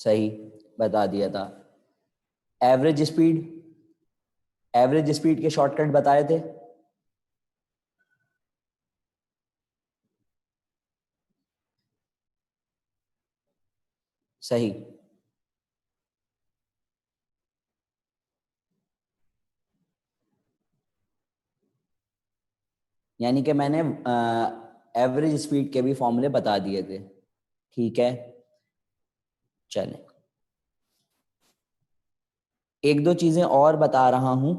सही बता दिया था। एवरेज स्पीड, एवरेज स्पीड के शॉर्टकट बताए थे। सही। यानी कि मैंने एवरेज स्पीड के भी फॉर्मूले बता दिए थे। ठीक है, चलें। एक दो चीजें और बता रहा हूं।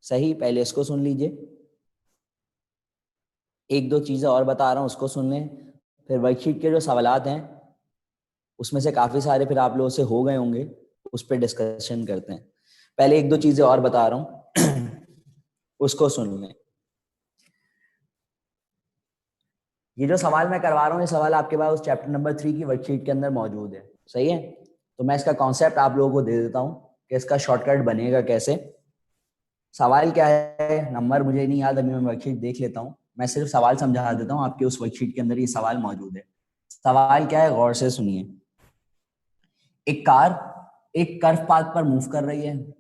सही, पहले इसको सुन लीजिए। एक दो चीजें और बता रहा हूं, उसको सुन लें। फिर वर्कशीट के जो सवालात हैं उसमें से काफी सारे फिर आप लोगों से हो गए होंगे, उस पर डिस्कशन करते हैं। पहले एक दो चीजें और बता रहा हूं उसको सुन लें। ये जो सवाल मैं करवा रहा हूँ, ये सवाल आपके पास उस चैप्टर नंबर 3 की वर्कशीट के अंदर मौजूद है। सही है, तो मैं इसका कॉन्सेप्ट आप लोगों को दे देता हूँ कि इसका शॉर्टकट बनेगा कैसे। सवाल क्या है, नंबर मुझे नहीं याद, अभी मैं वर्कशीट देख लेता हूँ। मैं सिर्फ सवाल समझा देता हूँ, आपके उस वर्कशीट के अंदर ये सवाल मौजूद है। सवाल क्या है, गौर से सुनिए। एक कार एक कर्व पाथ पर मूव कर रही है।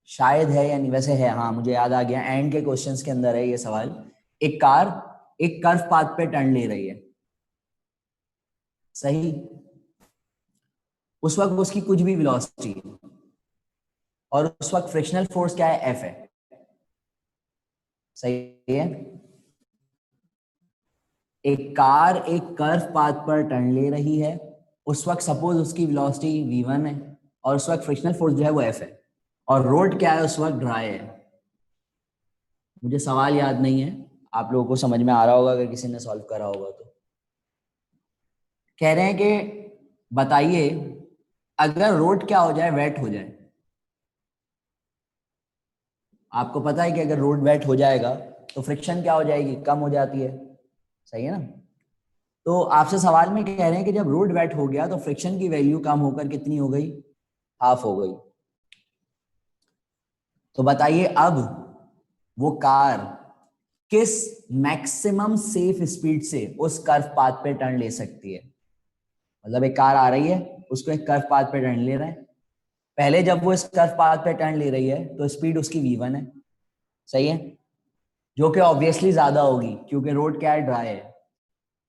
शायद है या नहीं, वैसे है, हाँ मुझे याद आ गया, एंड के क्वेश्चंस के अंदर है ये सवाल। एक कार एक कर्व पाथ पे टर्न ले रही है। सही। उस वक्त उसकी कुछ भी वेलोसिटी है और उस वक्त फ्रिक्शनल फोर्स क्या है, एफ है। सही है। एक कार एक कर्व पाथ पर टर्न ले रही है। उस वक्त सपोज उसकी वेलोसिटी v1 है और उस वक्त फ्रिक्शनल फोर्स जो है वो एफ है। और रोड क्या है, उस वक्त ड्राई है। मुझे सवाल याद नहीं है, आप लोगों को समझ में आ रहा होगा अगर किसी ने सॉल्व करा होगा तो। कह रहे हैं कि बताइए, अगर रोड क्या हो जाए, वेट हो जाए। आपको पता है कि अगर रोड वेट हो जाएगा तो फ्रिक्शन क्या हो जाएगी, कम हो जाती है। सही है ना। तो आपसे सवाल में कह रहे हैं कि जब रोड वेट हो गया तो फ्रिक्शन की वैल्यू कम होकर कितनी हो गई, हाफ हो गई। तो बताइए अब वो कार किस मैक्सिमम सेफ स्पीड से उस कर्व पाथ पे टर्न ले सकती है। मतलब एक कार आ रही है, उसको एक कर्व पाथ पे टर्न ले रहा है। पहले जब वो इस कर्व पाथ पे टर्न ले रही है तो स्पीड उसकी v1 है। सही है, जो कि ऑब्वियसली ज्यादा होगी क्योंकि रोड क्या है, ड्राई है।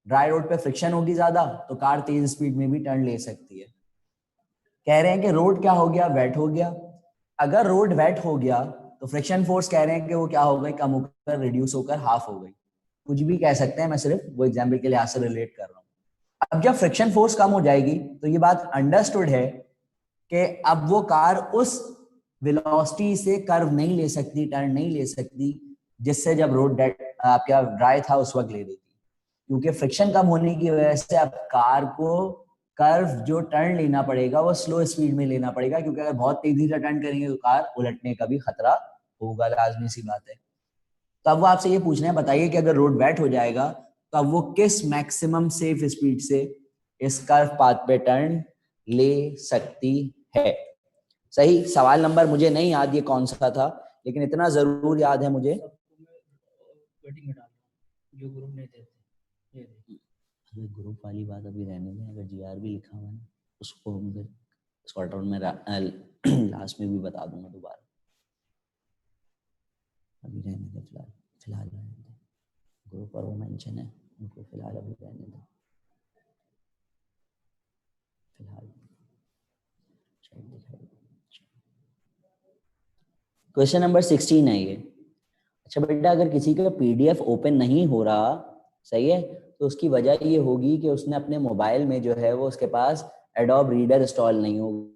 ड्राई रोड पे फ्रिक्शन होगी ज्यादा, तो कार तेज स्पीड में भी टर्न ले सकती है। कह रहे हैं कि रोड क्या हो गया, वेट हो गया। अगर रोड वेट हो गया तो फ्रिक्शन फोर्स कह रहे हैं कि वो क्या हो गई, कम होकर रिड्यूस होकर हाफ हो गई। कुछ भी कह सकते हैं, मैं सिर्फ वो एग्जाम्पल के लिहाज से रिलेट कर रहा हूँ। अब जब फ्रिक्शन फोर्स कम हो जाएगी तो ये बात अंडरस्टूड है कि अब वो कार उस वेलोसिटी से कर्व नहीं ले सकती, टर्न नहीं ले सकती जिससे जब रोड आपका ड्राई था उस वक्त ले रही थी। क्योंकि फ्रिक्शन कम होने की वजह से अब कार को कर्व जो टर्न लेना पड़ेगा वो स्लो स्पीड में लेना पड़ेगा, क्योंकि अगर बहुत तेजी से टर्न करेंगे तो कार उलटने का भी खतरा होगा, लाजमी सी बात है। तो अब वो आपसे ये पूछना है, बताइए कि अगर रोड वेट हो जाएगा तो अब वो किस मैक्सिमम सेफ स्पीड से इस कर्व पाथ पे टर्न ले सकती है। सही। सवाल नंबर मुझे नहीं याद ये कौन सा था, लेकिन इतना जरूर याद है मुझे। जो ग्रुप नहीं देते, अरे ग्रुप वाली बात अभी रहने दें, अगर जीआर भी लिखा हुआ है उसको हम फिर शॉर्ट आउट में लास्ट में भी बता दूंगा दोबारा। अभी रहने दें, फिलहाल फिलहाल रहने दें। ग्रुप और वो मेंशन है, उनको फिलहाल अभी रहने दें, फिलहाल। क्वेश्चन नंबर 16 है ये। अच्छा बेटा, अगर किसी का पीडीएफ ओपन नहीं हो रहा, सही है, तो उसकी वजह ये होगी कि उसने अपने मोबाइल में जो है वो उसके पास एडोब रीडर इंस्टॉल नहीं होगा।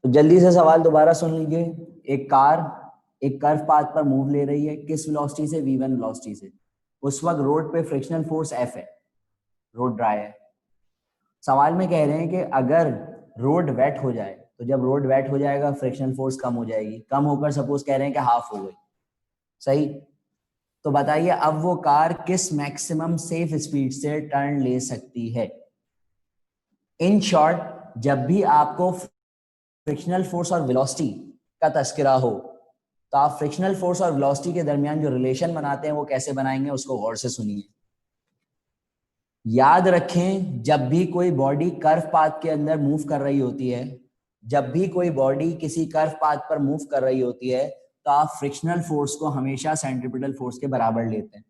तो जल्दी से सवाल दोबारा सुन लीजिए। एक कार एक कर्व पाथ पर मूव ले रही है, किस वेलोसिटी से? v1 वेलोसिटी से। उस वक्त रोड पे फ्रिक्शनल फोर्स F है, रोड ड्राई है। सवाल में कह रहे हैं कि अगर रोड वेट हो जाए, तो जब रोड वेट हो जाएगा फ्रिक्शनल फोर्स कम हो जाएगी, कम होकर सपोज कह रहे हैं कि हाफ हो गई, सही। तो बताइए अब वो कार किस मैक्सिमम सेफ स्पीड से टर्न ले सकती है? इन शॉर्ट, जब भी आपको फ्रिक्शनल फोर्स और वेलोसिटी का तस्करा हो, तो आप फ्रिक्शनल फोर्स और वेलोसिटी के दरमियान जो रिलेशन बनाते हैं वो कैसे बनाएंगे, उसको गौर से सुनिए। याद रखें, जब भी कोई बॉडी कर्व पाथ के अंदर मूव कर रही होती है, जब भी कोई बॉडी किसी कर्व पाथ पर मूव कर रही होती है, तो आप फ्रिक्शनल फोर्स को हमेशा सेंट्रीपिटल फोर्स के बराबर लेते हैं।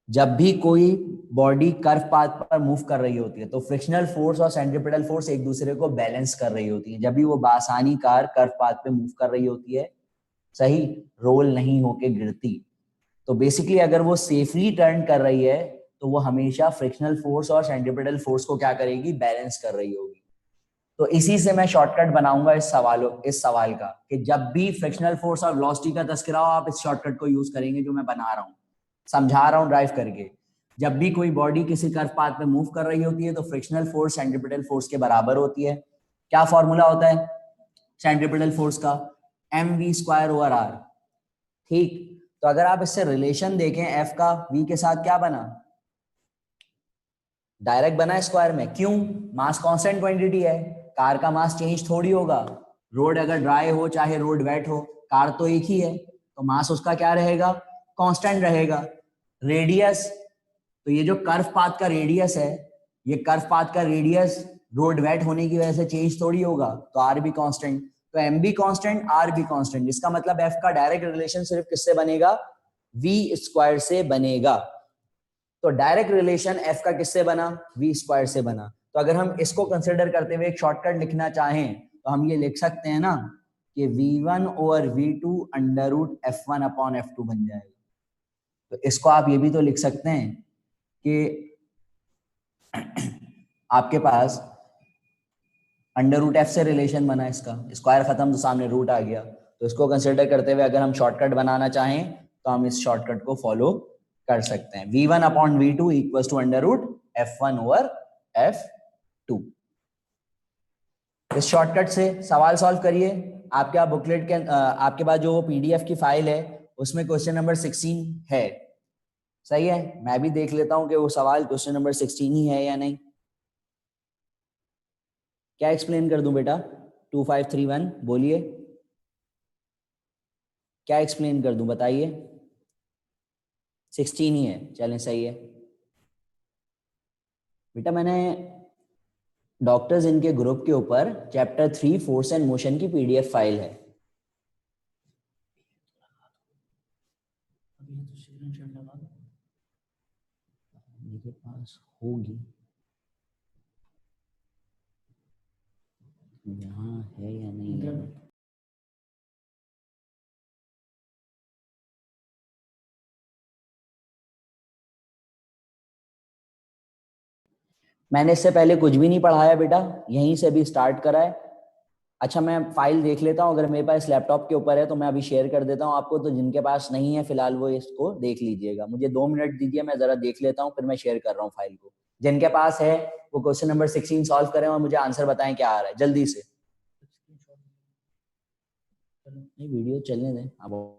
जब भी कोई बॉडी कर्व पाथ पर मूव कर रही होती है, तो फ्रिक्शनल फोर्स और सेंट्रीपिटल फोर्स एक दूसरे को बैलेंस कर रही होती है, जब भी वो बासानी कार कर्व पाथ पे मूव कर रही होती है, सही, रोल नहीं होके गिरती। तो बेसिकली अगर वो सेफली टर्न कर रही है, तो वो हमेशा फ्रिक्शनल फोर्स और सेंट्रीपिटल फोर्स को क्या करेगी, बैलेंस कर रही होगी। तो इसी से मैं शॉर्टकट बनाऊंगा इस सवाल का, कि जब भी फ्रिक्शनल फोर्स और वेलोसिटी का तस्करा हो, आप इस शॉर्टकट को यूज करेंगे जो मैं बना रहा हूं, समझा रहा हूं ड्राइव करके। जब भी कोई बॉडी किसी कर्व पाथ पे मूव कर रही होती है, तो फ्रिक्शनल फोर्स सेंट्रीपिटल फोर्स के बराबर होती है। क्या फॉर्मूला होता है सेंट्रीपिटल फोर्स का? mv²/r। ठीक। तो अगर आप इससे रिलेशन देखें एफ का वी के साथ, क्या बना? डायरेक्ट बना स्क्वायर में। क्यों? मास कांस्टेंट क्वांटिटी है, कार का मास चेंज थोड़ी होगा। रोड अगर ड्राई हो चाहे रोड वेट हो, कार तो एक ही है, तो मास उसका क्या रहेगा, कांस्टेंट रहेगा। रेडियस, तो ये जो कर्व पाथ का रेडियस है, ये कर्व पाथ का रेडियस रोड वेट होने की वजह से चेंज थोड़ी होगा, तो आर भी कांस्टेंट। तो एम भी कांस्टेंट, आर भी कांस्टेंट। इसका मतलब एफ का डायरेक्ट रिलेशन सिर्फ किससे बनेगा, वी स्क्वायर से बनेगा। तो डायरेक्ट रिलेशन एफ का किससे बना, वी स्क्वायर से बना। तो अगर हम इसको कंसिडर करते हुए एक शॉर्टकट लिखना चाहें, तो हम ये लिख सकते हैं ना कि v1/v2 √f1/f2 बन जाएगा। तो इसको आप ये भी तो लिख सकते हैं कि आपके पास √f से रिलेशन बना, इसका स्क्वायर खत्म तो सामने रूट आ गया। तो इसको कंसिडर करते हुए अगर हम शॉर्टकट बनाना चाहें, तो हम इस शॉर्टकट को फॉलो कर सकते हैं। v1/v2 = √f1/f2। इस शॉर्टकट से सवाल सॉल्व करिए। आपके बुकलेट के आपके पास जो पीडीएफ की फाइल है, उसमें क्वेश्चन नंबर 16 है, सही है। मैं भी देख लेता हूं कि वो सवाल क्वेश्चन नंबर 16 ही है या नहीं। क्या एक्सप्लेन कर दूं बेटा? 2531 बोलिए, क्या एक्सप्लेन कर दूं बताइए? 16 ही है, चलें सही है। बेटा मैंने डॉक्टर्स इनके ग्रुप के ऊपर चैप्टर 3 फोर्स एंड मोशन की पीडीएफ फाइल है। मेरे पास होगी, यहाँ है या नहीं है? मैंने इससे पहले कुछ भी नहीं पढ़ाया बेटा, यहीं से अभी स्टार्ट करा है। अच्छा मैं फाइल देख लेता हूँ, अगर मेरे पास लैपटॉप के ऊपर है तो मैं अभी शेयर कर देता हूँ आपको। तो जिनके पास नहीं है फिलहाल वो इसको देख लीजिएगा। मुझे 2 मिनट दीजिए, मैं जरा देख लेता हूँ, फिर मैं शेयर कर रहा हूँ फाइल को। जिनके पास है वो क्वेश्चन नंबर 16 सॉल्व करें और मुझे आंसर बताएं क्या आ रहा है जल्दी से। नहीं वीडियो चलने दें अब।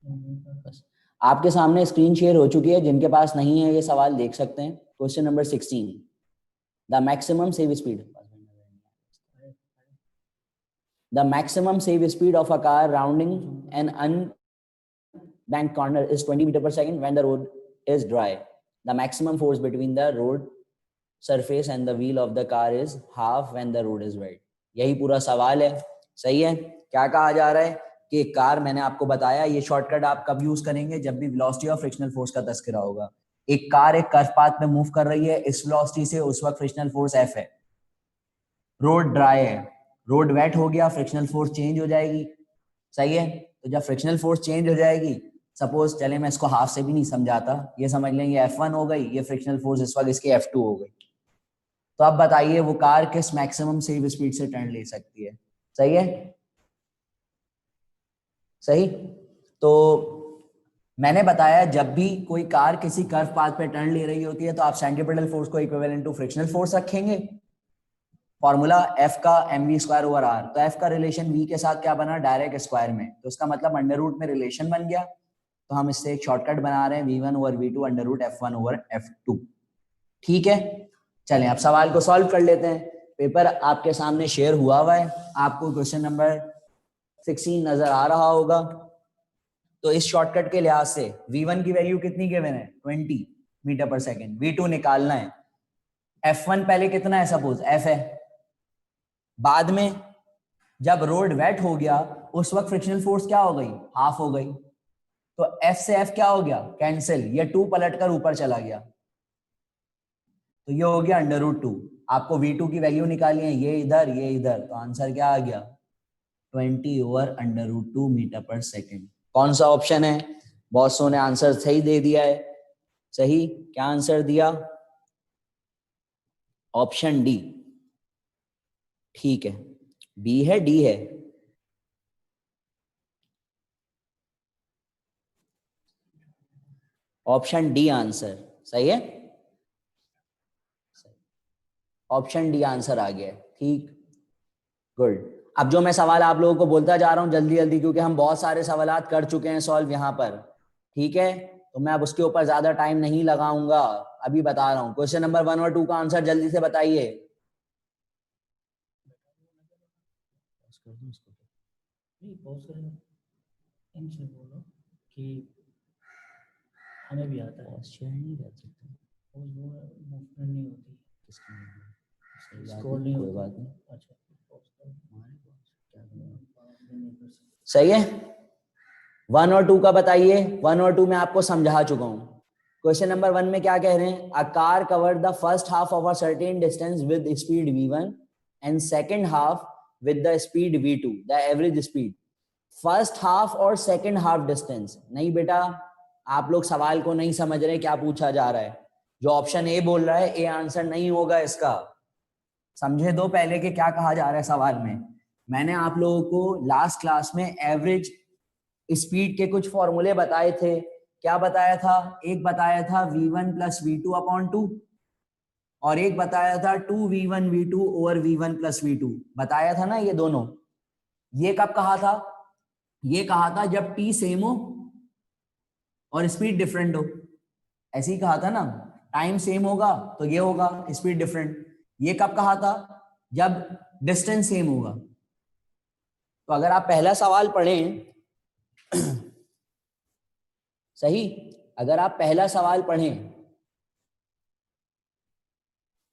बस आपके सामने स्क्रीन शेयर हो चुकी है, जिनके पास नहीं है ये सवाल देख सकते हैं। Question number 16, the maximum save speed, the maximum safe speed of a car rounding an unbanked corner is 20 meter per second when the road is dry. The maximum force between the road surface and the wheel of the car is half when the road is wet. यही पूरा सवाल है। सही है। क्या कहा जा रहा है कि कार, मैंने आपको बताया ये शॉर्टकट आप कब यूज करेंगे, जब भी वेलोसिटी और फ्रिक्शनल फोर्स का तस्करा होगा। एक कार एक कर्व पाथ में मूव कर रही है इस वेलोसिटी से, उस वक्त फ्रिक्शनल फोर्स F है। रोड ड्राई है, रोड वेट हो गया, फ्रिक्शनल फोर्स चेंज हो जाएगी। सही है। तो जब फ्रिक्शनल फोर्स चेंज हो जाएगी, सपोज चले मैं इसको हाफ से भी नहीं समझाता, ये समझ लें ये F1 हो गई, ये फ्रिक्शनल फोर्स इस वक्त इसकी F2 हो गई। तो अब बताइए वो कार किस मैक्सिमम सेफ स्पीड से टर्न ले सकती है। सही है। सही। तो मैंने बताया जब भी कोई कार किसी कर्व पाथ पे टर्न ले रही होती है तो आप सेंट्रीपिटल फोर्स को इक्विवेलेंट टू फ्रिक्शनल फोर्स रखेंगे। फॉर्मूला F का mv स्क्वायर ओवर r, तो F का रिलेशन v के साथ क्या बना, डायरेक्ट स्क्वायर में, तो इसका मतलब अंडर रूट में रिलेशन बन गया। तो हम इससे एक शॉर्टकट बना रहे हैं v1 over v2 under root f1 over f2। ठीक है। चलें अब सवाल को सॉल्व कर लेते हैं। पेपर आपके सामने शेयर हुआ है, आपको क्वेश्चन नंबर 16 नजर आ रहा होगा। तो इस शॉर्टकट के लिहाज से v1 की वैल्यू कितनी गिवन है, 20 मीटर पर सेकेंड। v2 निकालना है। f1 पहले कितना है, सपोज f है। बाद में जब रोड वेट हो गया उस वक्त फ्रिक्शनल फोर्स क्या हो गई, हाफ हो गई। तो F से F क्या हो गया, कैंसिल, ये 2 पलटकर ऊपर चला गया, तो ये हो गया अंडर रूट 2। आपको V2 की वैल्यू निकाली है, ये इधर ये इधर, तो आंसर क्या आ गया, 20 ओवर अंडर रूट 2 मीटर पर सेकेंड। कौन सा ऑप्शन है, बॉसों ने आंसर सही दे दिया है। सही। क्या आंसर दिया, ऑप्शन डी। ठीक है, बी है डी है, ऑप्शन डी आंसर सही है। ऑप्शन डी आंसर आ गया। ठीक, गुड। अब जो मैं सवाल आप लोगों को बोलता जा रहा हूं जल्दी जल्दी, क्योंकि हम बहुत सारे सवाल कर चुके हैं सॉल्व यहाँ पर। ठीक है, तो मैं अब उसके ऊपर ज्यादा टाइम नहीं लगाऊंगा, अभी बता रहा हूँ। क्वेश्चन नंबर 1 और 2 का आंसर जल्दी से बताइए। इनसे बोलो कि हमें भी आता है, शेयर नहीं कर सकते, वो मूवमेंट नहीं होती, स्क्रॉल नहीं कोई बात होती। नहीं। अच्छा, सही है। 1 और 2 का बताइए। 1 और 2 में आपको समझा चुका हूं। क्वेश्चन नंबर 1 में क्या कह रहे हैं, a car cover the first half of a certain distance with speed v1 and second half with the speed v2, the average speed. First half और सेकंड हाफ डिस्टेंस नहीं बेटा, आप लोग सवाल को नहीं समझ रहे क्या पूछा जा रहा है। जो ऑप्शन ए बोल रहा है, ए आंसर नहीं होगा इसका। समझे दो पहले कि क्या कहा जा रहा है सवाल में। मैंने आप लोगों को लास्ट क्लास में एवरेज स्पीड के कुछ फॉर्मूले बताए थे। क्या बताया था, एक बताया था v1 प्लस v2 अपॉन 2, और एक बताया था 2v1 v2 over v1 plus v2, बताया था ना ये दोनों। ये कब कहा था, ये कहा था जब t सेम हो और स्पीड डिफरेंट हो। ऐसे ही कहा था ना, टाइम सेम होगा तो ये होगा स्पीड डिफरेंट। ये कब कहा था, जब डिस्टेंस सेम होगा। तो अगर आप पहला सवाल पढ़ें सही, अगर आप पहला सवाल पढ़ें,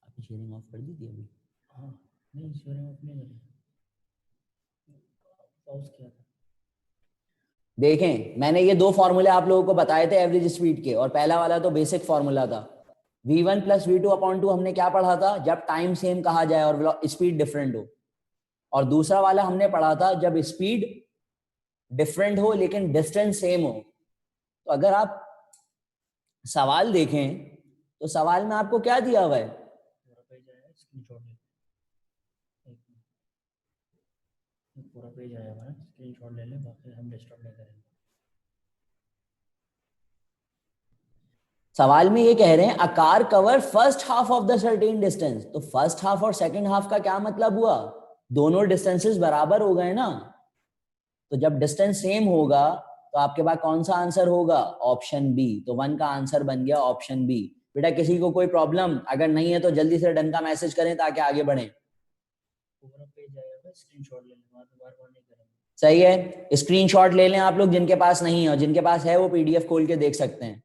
आपने शेयरिंग ऑफ कर दी थी अभी? हाँ, नहीं शेयरिंग ऑफ नहीं करी, पॉज किया था। देखें, मैंने ये दो फॉर्मूले आप लोगों को बताए थे एवरेज स्पीड के, और पहला वाला तो बेसिक फॉर्मूला था। v1 प्लस v2 अपॉन 2 हमने क्या पढ़ा था, जब टाइम सेम कहा जाए और स्पीड डिफरेंट हो। और दूसरा वाला हमने पढ़ा था जब स्पीड डिफरेंट हो लेकिन डिस्टेंस सेम हो। तो अगर आप सवाल देखें तो सवाल में आपको क्या दिया हुआ है, पूरा पेज आया हुआ है, स्क्रीनशॉट ले ले, बाकी हम डिस्टर्ब नहीं करेंगे। सवाल में ये कह रहे हैं a car cover first half of the certain distance. तो फर्स्ट हाफ और सेकंड हाफ का क्या मतलब हुआ, दोनों डिस्टेंसेस बराबर हो गए ना। तो जब डिस्टेंस सेम होगा तो आपके पास कौन सा आंसर होगा? Option B. तो 1 का आंसर बन गया ऑप्शन बी। बेटा किसी को कोई प्रॉब्लम अगर नहीं है तो जल्दी से डन का मैसेज करें ताकि आगे बढ़े। पूरा पेज आएगा, स्क्रीनशॉट ले लेना, बार बार नहीं करेंगे। सही है, स्क्रीनशॉट ले लें आप लोग जिनके पास नहीं है, और जिनके पास है वो पीडीएफ खोल के देख सकते हैं।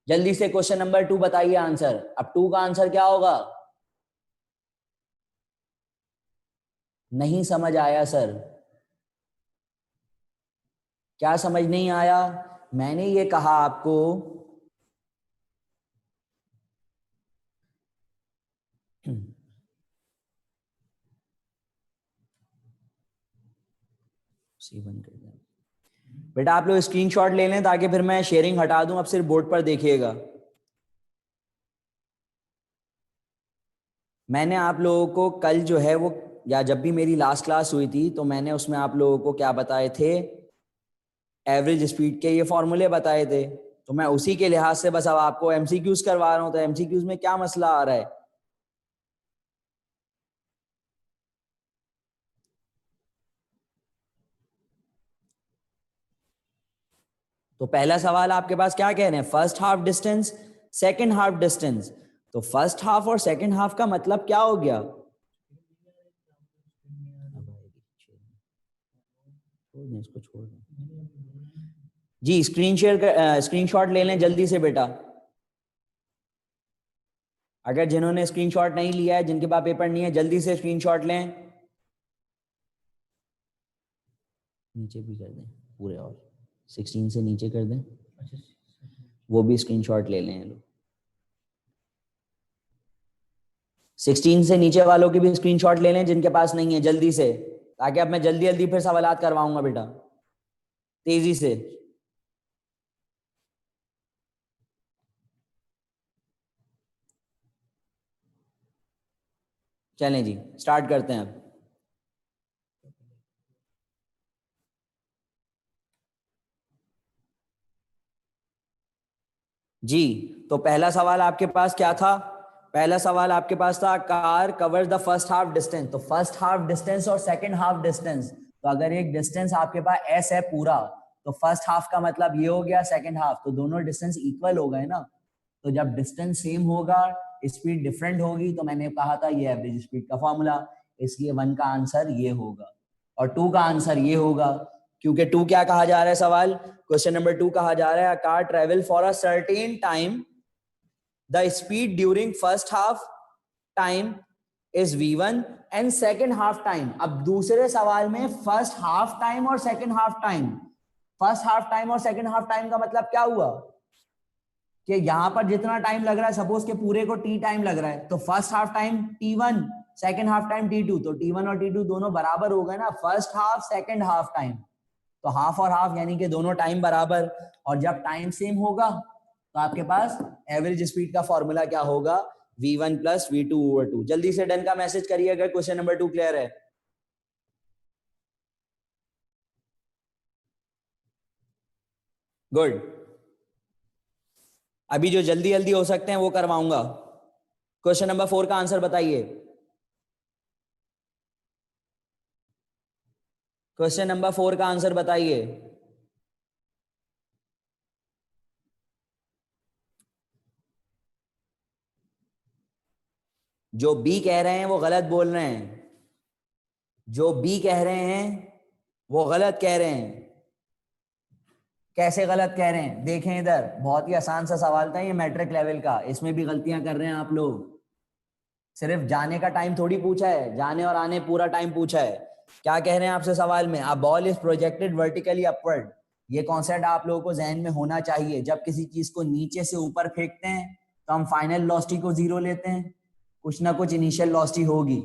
जल्दी से क्वेश्चन नंबर 2 बताइए आंसर। अब 2 का आंसर क्या होगा? नहीं समझ आया सर, क्या समझ नहीं आया? मैंने ये कहा आपको बंद कर दें। बेटा आप लोग स्क्रीनशॉट ले लें ताकि फिर मैं शेयरिंग हटा दूं, अब सिर्फ बोर्ड पर देखिएगा। मैंने आप लोगों को कल जो है वो, या जब भी मेरी लास्ट क्लास हुई थी तो मैंने उसमें आप लोगों को क्या बताए थे? एवरेज स्पीड के ये फॉर्मूले बताए थे। तो मैं उसी के लिहाज से बस अब आपको एमसीक्यूज करवा रहा हूं। तो एमसीक्यूज में क्या मसला आ रहा है? तो पहला सवाल आपके पास क्या कह रहे हैं? First half distance, second half distance. तो फर्स्ट हाफ और सेकंड हाफ का मतलब क्या हो गया? इसको छोड़ दें जी। स्क्रीनशॉट ले लें जल्दी से बेटा। अगर जिन्होंने स्क्रीनशॉट नहीं लिया है, जिनके पास पेपर नहीं है, जल्दी से स्क्रीनशॉट लें। नीचे भी कर दें पूरे, और 16 से नीचे कर दें, वो भी स्क्रीनशॉट ले लें लोग। 16 से नीचे वालों की भी स्क्रीनशॉट ले लें जिनके पास नहीं है, जल्दी से, ताकि अब मैं जल्दी जल्दी फिर सवालात करवाऊंगा बेटा, तेजी से। चलें जी, स्टार्ट करते हैं अब। जी, तो पहला सवाल आपके पास क्या था? पहला सवाल आपके पास था car covers the first half distance. तो फर्स्ट हाफ डिस्टेंस और सेकंड हाफ डिस्टेंस, तो अगर एक डिस्टेंस आपके पास एस है पूरा, तो फर्स्ट हाफ का मतलब ये हो गया, सेकंड हाफ, तो दोनों डिस्टेंस इक्वल हो गए ना। तो जब डिस्टेंस सेम होगा, स्पीड डिफरेंट होगी, तो मैंने कहा था ये एवरेज स्पीड का फॉर्मूला, इसलिए 1 का आंसर ये होगा और 2 का आंसर ये होगा। क्योंकि 2 क्या कहा जा रहा है? सवाल क्वेश्चन नंबर 2 कहा जा रहा है car travel for a certain time, the speed during first half time is v1 and second half time. अब दूसरे सवाल में फर्स्ट हाफ टाइम और second half time, first half time और सेकेंड हाफ टाइम का मतलब क्या हुआ कि यहां पर जितना टाइम लग रहा है, सपोज के पूरे को t टाइम लग रहा है, तो first half time t1, second half time t2, तो t1 और t2 दोनों बराबर हो गए ना, first half second half time. तो हाफ और हाफ यानी कि दोनों टाइम बराबर, और जब टाइम सेम होगा तो आपके पास एवरेज स्पीड का फॉर्मूला क्या होगा? v1 plus v2/2। जल्दी से डन का मैसेज करिए अगर क्वेश्चन नंबर 2 क्लियर है। गुड। अभी जो जल्दी जल्दी हो सकते हैं वो करवाऊंगा। क्वेश्चन नंबर 4 का आंसर बताइए। क्वेश्चन नंबर 4 का आंसर बताइए। जो बी कह रहे हैं वो गलत बोल रहे हैं, जो बी कह रहे हैं वो गलत कह रहे हैं। कैसे गलत कह रहे हैं? देखें इधर, बहुत ही आसान सा सवाल था ये, मैट्रिक लेवल का, इसमें भी गलतियां कर रहे हैं आप लोग। सिर्फ जाने का टाइम थोड़ी पूछा है, जाने और आने पूरा टाइम पूछा है। क्या कह रहे हैं आपसे सवाल में? A ball is projected vertically upward. ये कॉन्सेप्ट आप लोगों को जहन में होना चाहिए। जब किसी चीज को नीचे से ऊपर फेंकते हैं तो हम फाइनल वेलोसिटी को 0 लेते हैं, कुछ ना कुछ इनिशियल वेलोसिटी होगी।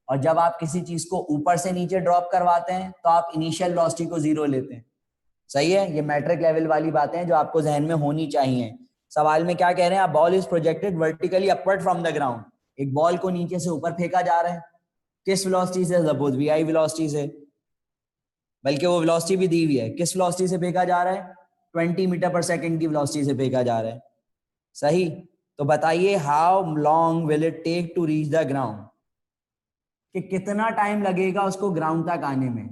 और जब आप किसी चीज को ऊपर से नीचे ड्रॉप करवाते हैं तो आप इनिशियल वेलोसिटी को 0 लेते हैं। सही है, ये मैट्रिक लेवल वाली बातें हैं जो आपको जहन में होनी चाहिए। सवाल में क्या कह रहे हैं? Ball is projected vertically upward from the ground. एक बॉल को नीचे से ऊपर फेंका जा रहा है, किस वेलोसिटी से? सपोज vi वेलोसिटी से, बल्कि वो वेलोसिटी भी दी हुई है, किस वेलोसिटी से फेंका जा रहा है? 20 मीटर पर सेकंड की वेलोसिटी से फेंका जा रहा है। सही। तो बताइए how long will it take to reach the ground, कि कितना टाइम लगेगा उसको ग्राउंड तक आने में।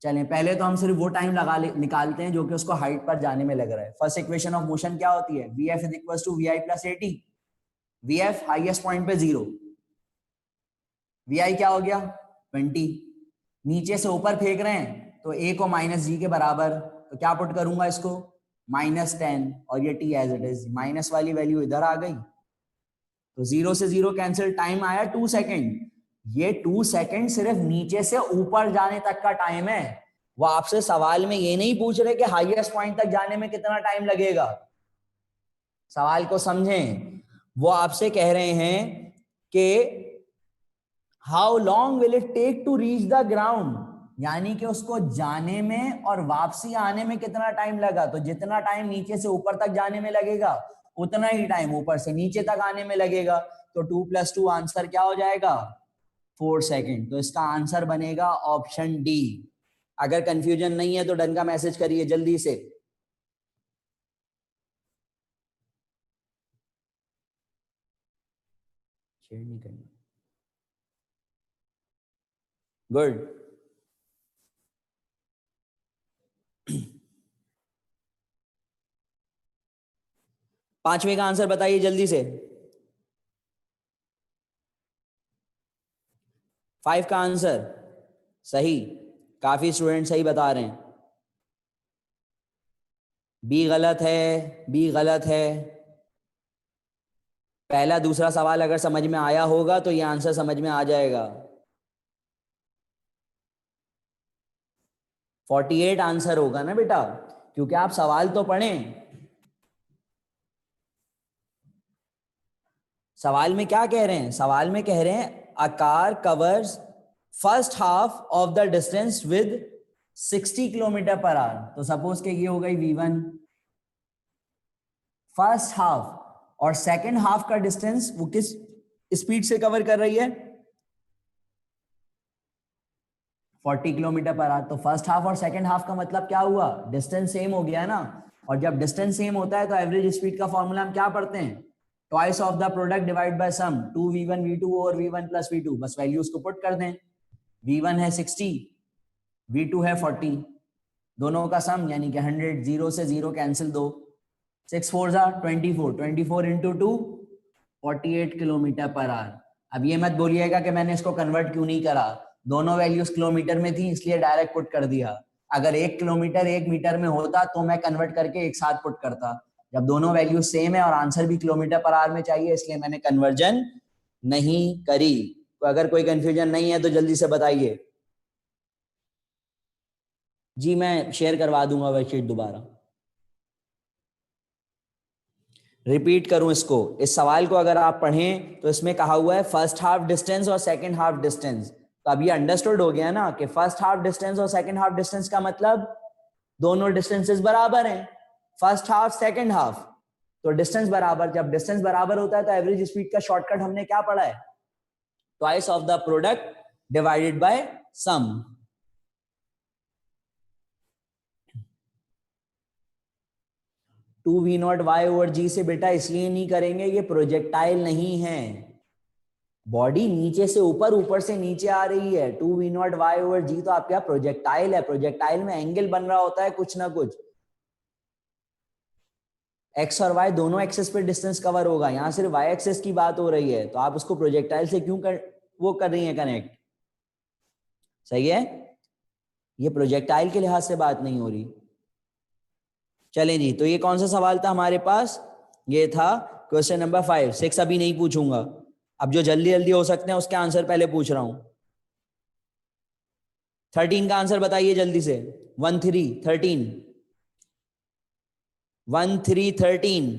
चलें पहले तो हम सिर्फ वो टाइम निकालते हैं जो कि उसको हाइट पर जाने में लग रहा है। फर्स्ट इक्वेशन ऑफ मोशन क्या होती है, V F is equal to V I plus A T. V F highest point पे 0, वी आई क्या हो गया 20, नीचे से ऊपर फेंक रहे हैं तो ए को माइनस जी के बराबर, तो क्या पुट करूंगा इसको -10 और ये T as it is, minus वाली वैल्यू इधर आ गई तो 0 से 0 कैंसिल, टाइम आया 2 सेकेंड। ये 2 सेकेंड सिर्फ नीचे से ऊपर जाने तक का टाइम है। वो आपसे सवाल में ये नहीं पूछ रहे कि हाईएस्ट पॉइंट तक जाने में कितना टाइम लगेगा, सवाल को समझें। वो आपसे कह रहे हैं कि how long will it take to reach the ground, यानी कि उसको जाने में और वापसी आने में कितना टाइम लगा। तो जितना टाइम नीचे से ऊपर तक जाने में लगेगा उतना ही टाइम ऊपर से नीचे तक आने में लगेगा। तो 2 + 2 आंसर क्या हो जाएगा 4 सेकेंड। तो इसका आंसर बनेगा ऑप्शन डी। अगर कंफ्यूजन नहीं है तो डन का मैसेज करिए जल्दी से। शेयर नहीं करना, गुड। पांचवें का आंसर बताइए जल्दी से। 5 का आंसर सही, काफी स्टूडेंट सही बता रहे हैं। बी गलत है, बी गलत है। पहला दूसरा सवाल अगर समझ में आया होगा तो ये आंसर समझ में आ जाएगा। 48 आंसर होगा ना बेटा, क्योंकि आप सवाल तो पढ़ें। सवाल में क्या कह रहे हैं, सवाल में कह रहे हैं a car covers first half of the distance with 60 kilometre per hour. तो सपोज के ये हो गई V1 फर्स्ट हाफ, और सेकेंड हाफ का डिस्टेंस वो किस स्पीड से कवर कर रही है 40 किलोमीटर पर आवर। तो फर्स्ट हाफ और सेकेंड हाफ का मतलब क्या हुआ, डिस्टेंस सेम हो गया ना। और जब डिस्टेंस सेम होता है तो एवरेज स्पीड का फॉर्मूला हम क्या पढ़ते हैं, twice of the product divide by sum, 2v1 v2 और v1 + v2। बस वैल्यूज को पुट कर दें, v1 है 60, v2 है 40, दोनों का सम यानी कि 100, 0 से 0 cancel, 2 6 4 24, 24 into 2 48 kilometre per hour. अब ये मत बोलिएगा कि मैंने इसको कन्वर्ट क्यों नहीं करा, दोनों वैल्यूज किलोमीटर में थी इसलिए डायरेक्ट पुट कर दिया। अगर 1 किलोमीटर 1 मीटर में होता तो मैं कन्वर्ट करके एक साथ पुट करता। जब दोनों वैल्यूज सेम है और आंसर भी किलोमीटर पर आवर में चाहिए इसलिए मैंने कन्वर्जन नहीं करी। तो अगर कोई कंफ्यूजन नहीं है तो जल्दी से बताइए। जी मैं शेयर करवा दूंगा वर्कशीट दोबारा। रिपीट करूं इसको, इस सवाल को अगर आप पढ़ें तो इसमें कहा हुआ है फर्स्ट हाफ डिस्टेंस और सेकंड हाफ डिस्टेंस। तो अब ये अंडरस्टूड हो गया ना कि फर्स्ट हाफ डिस्टेंस और सेकंड हाफ डिस्टेंस का मतलब दोनों डिस्टेंसेस बराबर हैं, फर्स्ट हाफ सेकंड हाफ। तो डिस्टेंस बराबर, जब डिस्टेंस बराबर होता है तो एवरेज स्पीड का शॉर्टकट हमने क्या पढ़ा है, twice of the product divided by sum. Two V nought Y over G से बेटा इसलिए नहीं करेंगे, ये प्रोजेक्टाइल नहीं है, बॉडी नीचे से ऊपर ऊपर से नीचे आ रही है। 2v0 वाई ओवर जी तो आपका प्रोजेक्टाइल है, प्रोजेक्टाइल में एंगल बन रहा होता है कुछ ना कुछ, एक्स और वाई दोनों एक्सेस पे डिस्टेंस कवर होगा, यहां सिर्फ वाई एक्सेस की बात हो रही है। तो आप उसको प्रोजेक्टाइल से क्यों वो कर रही है कनेक्ट, सही है, ये प्रोजेक्टाइल के लिहाज से बात नहीं हो रही। चलें जी, तो ये कौन सा सवाल था हमारे पास, ये था क्वेश्चन नंबर 5। 6 अभी नहीं पूछूंगा, अब जो जल्दी जल्दी हो सकते हैं उसके आंसर पहले पूछ रहा हूं। 13 का आंसर बताइए जल्दी से, 1 3 13, 1 3 13।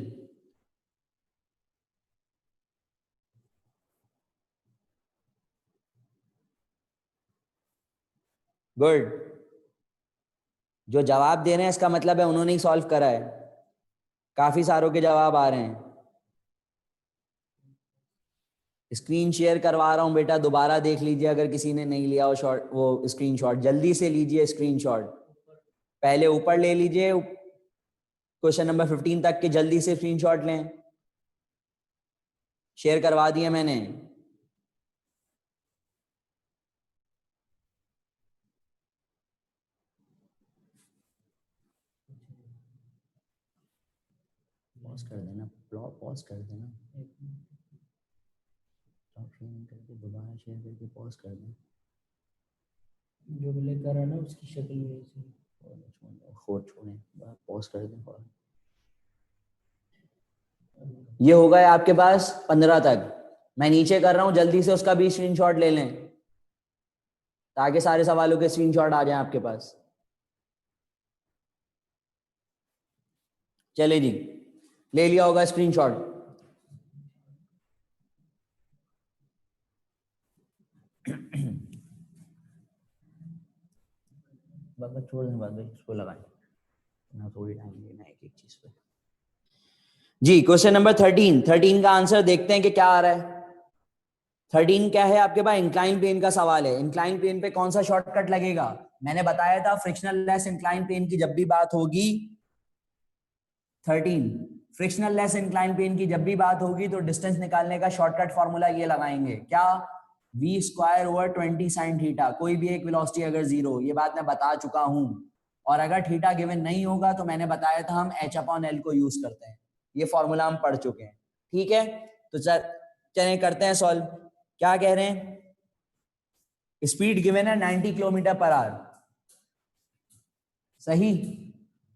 गुड, जो जवाब दे रहे हैं इसका मतलब है उन्होंने ही सॉल्व करा है, काफी सारों के जवाब आ रहे हैं। स्क्रीन शेयर करवा रहा हूं बेटा, दोबारा देख लीजिए अगर किसी ने नहीं लिया हो शॉट, वो स्क्रीनशॉट जल्दी से लीजिए स्क्रीनशॉट, पहले ऊपर ले लीजिए क्वेश्चन नंबर 15 तक के, जल्दी से स्क्रीनशॉट लें, शेयर करवा दिया मैंने। पॉज कर देना, पॉज कर देना, शेयर करके दोबारा शेयर करके पॉज कर दें। जो प्ले कर रहा है ना उसकी शक्ल वैसी छोड़ें, पॉज कर दें। ये हो गया आपके पास 15 तक। मैं नीचे कर रहा हूं, जल्दी से उसका भी स्क्रीनशॉट ले लें ताकि सारे सवालों के स्क्रीनशॉट आ जाएं आपके पास। चले जी, ले लिया होगा स्क्रीनशॉट। बाबा छोड़ दें, बाद में इसको लगाएं ना, थोड़ी टाइम लेना एक एक चीज पे। जी क्वेश्चन नंबर 13 का आंसर देखते हैं कि क्या आ रहा है। 13 क्या है आपके पास? इंक्लाइन प्लेन का सवाल है। इंक्लाइन प्लेन पे कौन सा शॉर्टकट लगेगा? मैंने बताया था फ्रिक्शनल लेस इंक्लाइन प्लेन की जब भी बात होगी 13 फ्रिक्शनल लेस इंक्लाइन प्लेन की जब भी बात होगी तो डिस्टेंस निकालने का शॉर्टकट फॉर्मूला ये लगाएंगे, क्या? v² / 20 sin theta. कोई भी एक वेलोसिटी अगर जीरो, ये बात मैं बता चुका हूं। और अगर थीटा गिवन नहीं होगा तो मैंने बताया था हम h/l को यूज करते हैं। ये फॉर्मूला हम पढ़ चुके हैं, ठीक है। तो चलें करते हैं सॉल्व। क्या कह रहे हैं? स्पीड गिवन है 90 km/h, सही।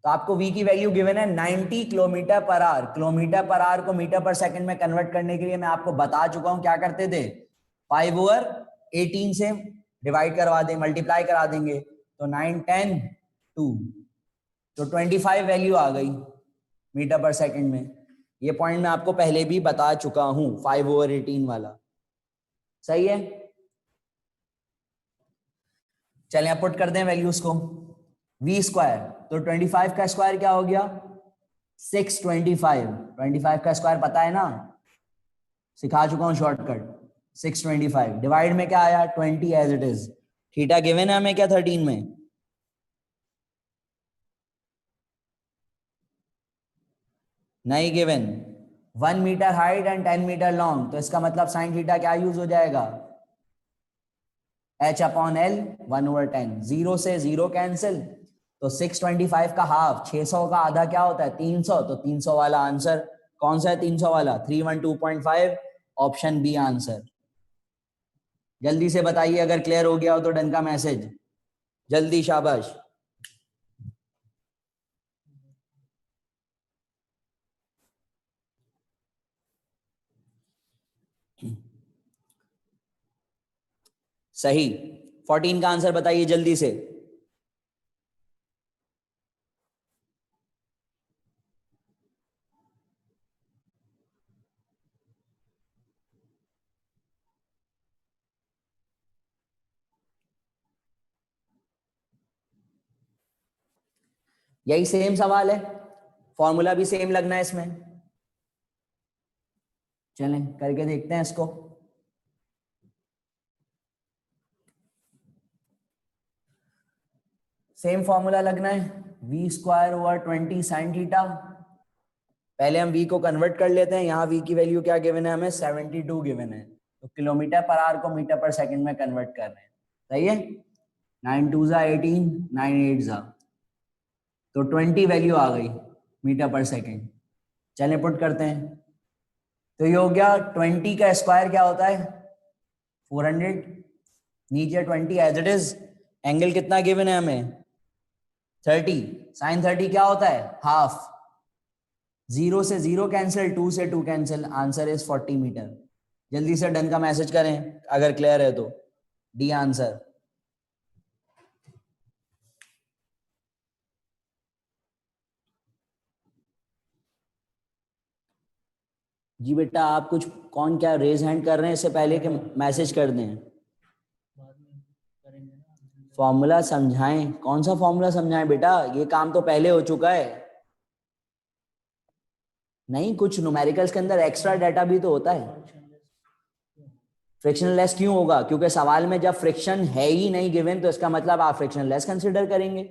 तो आपको v की वैल्यू गिवन है 90 km/h। km/h को मीटर पर सेकंड में कन्वर्ट करने के लिए मैं आपको बता चुका हूं क्या करते थे, 5/18 से डिवाइड करवा दें, मल्टीप्लाई करा देंगे तो 9 10 2 तो 25 वैल्यू आ गई मीटर पर सेकंड में। ये पॉइंट मैं आपको पहले भी बता चुका हूं, 5/18 वाला, सही है। चलें अब पुट कर दें वैल्यूज को। v² तो 25 का स्क्वायर क्या हो गया? 625। 25 का स्क्वायर पता है ना, सिखा चुका हूं शॉर्टकट। 625 डिवाइड में क्या आया? 20 as it is. Theta given है हमें क्या 13 में? नहीं given. 1 metre height and 10 metre long, तो इसका मतलब साइन थीटा क्या यूज हो जाएगा? h/l 1/10। 0 से 0 कैंसिल, तो 625 का हाफ 600 का आधा क्या होता है? 300। तो 300 वाला आंसर कौन सा है? 300 वाला 312.5 ऑप्शन बी आंसर। जल्दी से बताइए अगर क्लियर हो गया हो तो डन का मैसेज, जल्दी, शाबाश। सही। 14 का आंसर बताइए जल्दी से। यही सेम सवाल है, फॉर्मूला भी सेम लगना है इसमें। चलें करके देखते हैं इसको। सेम फॉर्मूला लगना है, v² / 20 sin थीटा। पहले हम v को कन्वर्ट कर लेते हैं। यहाँ v की वैल्यू क्या गिवन है हमें? 72 गिवन है। तो km/h को मीटर पर सेकंड में कन्वर्ट कर रहे हैं, सही है। 9 2 18, 9 8 तो 20 वैल्यू आ गई मीटर पर सेकंड। चलें पुट करते हैं। तो ये हो गया 20 का स्क्वायर क्या होता है? 400। नीचे 20 एज इट इज। एंगल कितना गिवन है हमें? 30। साइन 30 क्या होता है? हाफ। 0 से 0 कैंसिल, 2 से 2 कैंसिल, आंसर इज 40 मीटर। जल्दी से डन का मैसेज करें अगर क्लियर है तो। D answer. जी बेटा आप कुछ, कौन क्या रेज हैंड कर रहे हैं इससे पहले कि मैसेज कर दें? बाद में करेंगे ना। फॉर्मूला समझाएं। कौन सा फॉर्मूला समझाएं बेटा? ये काम तो पहले हो चुका है। नहीं, कुछ न्यूमेरिकल्स के अंदर एक्स्ट्रा डाटा भी तो होता है। फ्रिक्शन लेस क्यों होगा? क्योंकि सवाल में जब फ्रिक्शन है ही नहीं गिवन तो इसका मतलब आप फ्रिक्शन लेस कंसिडर करेंगे।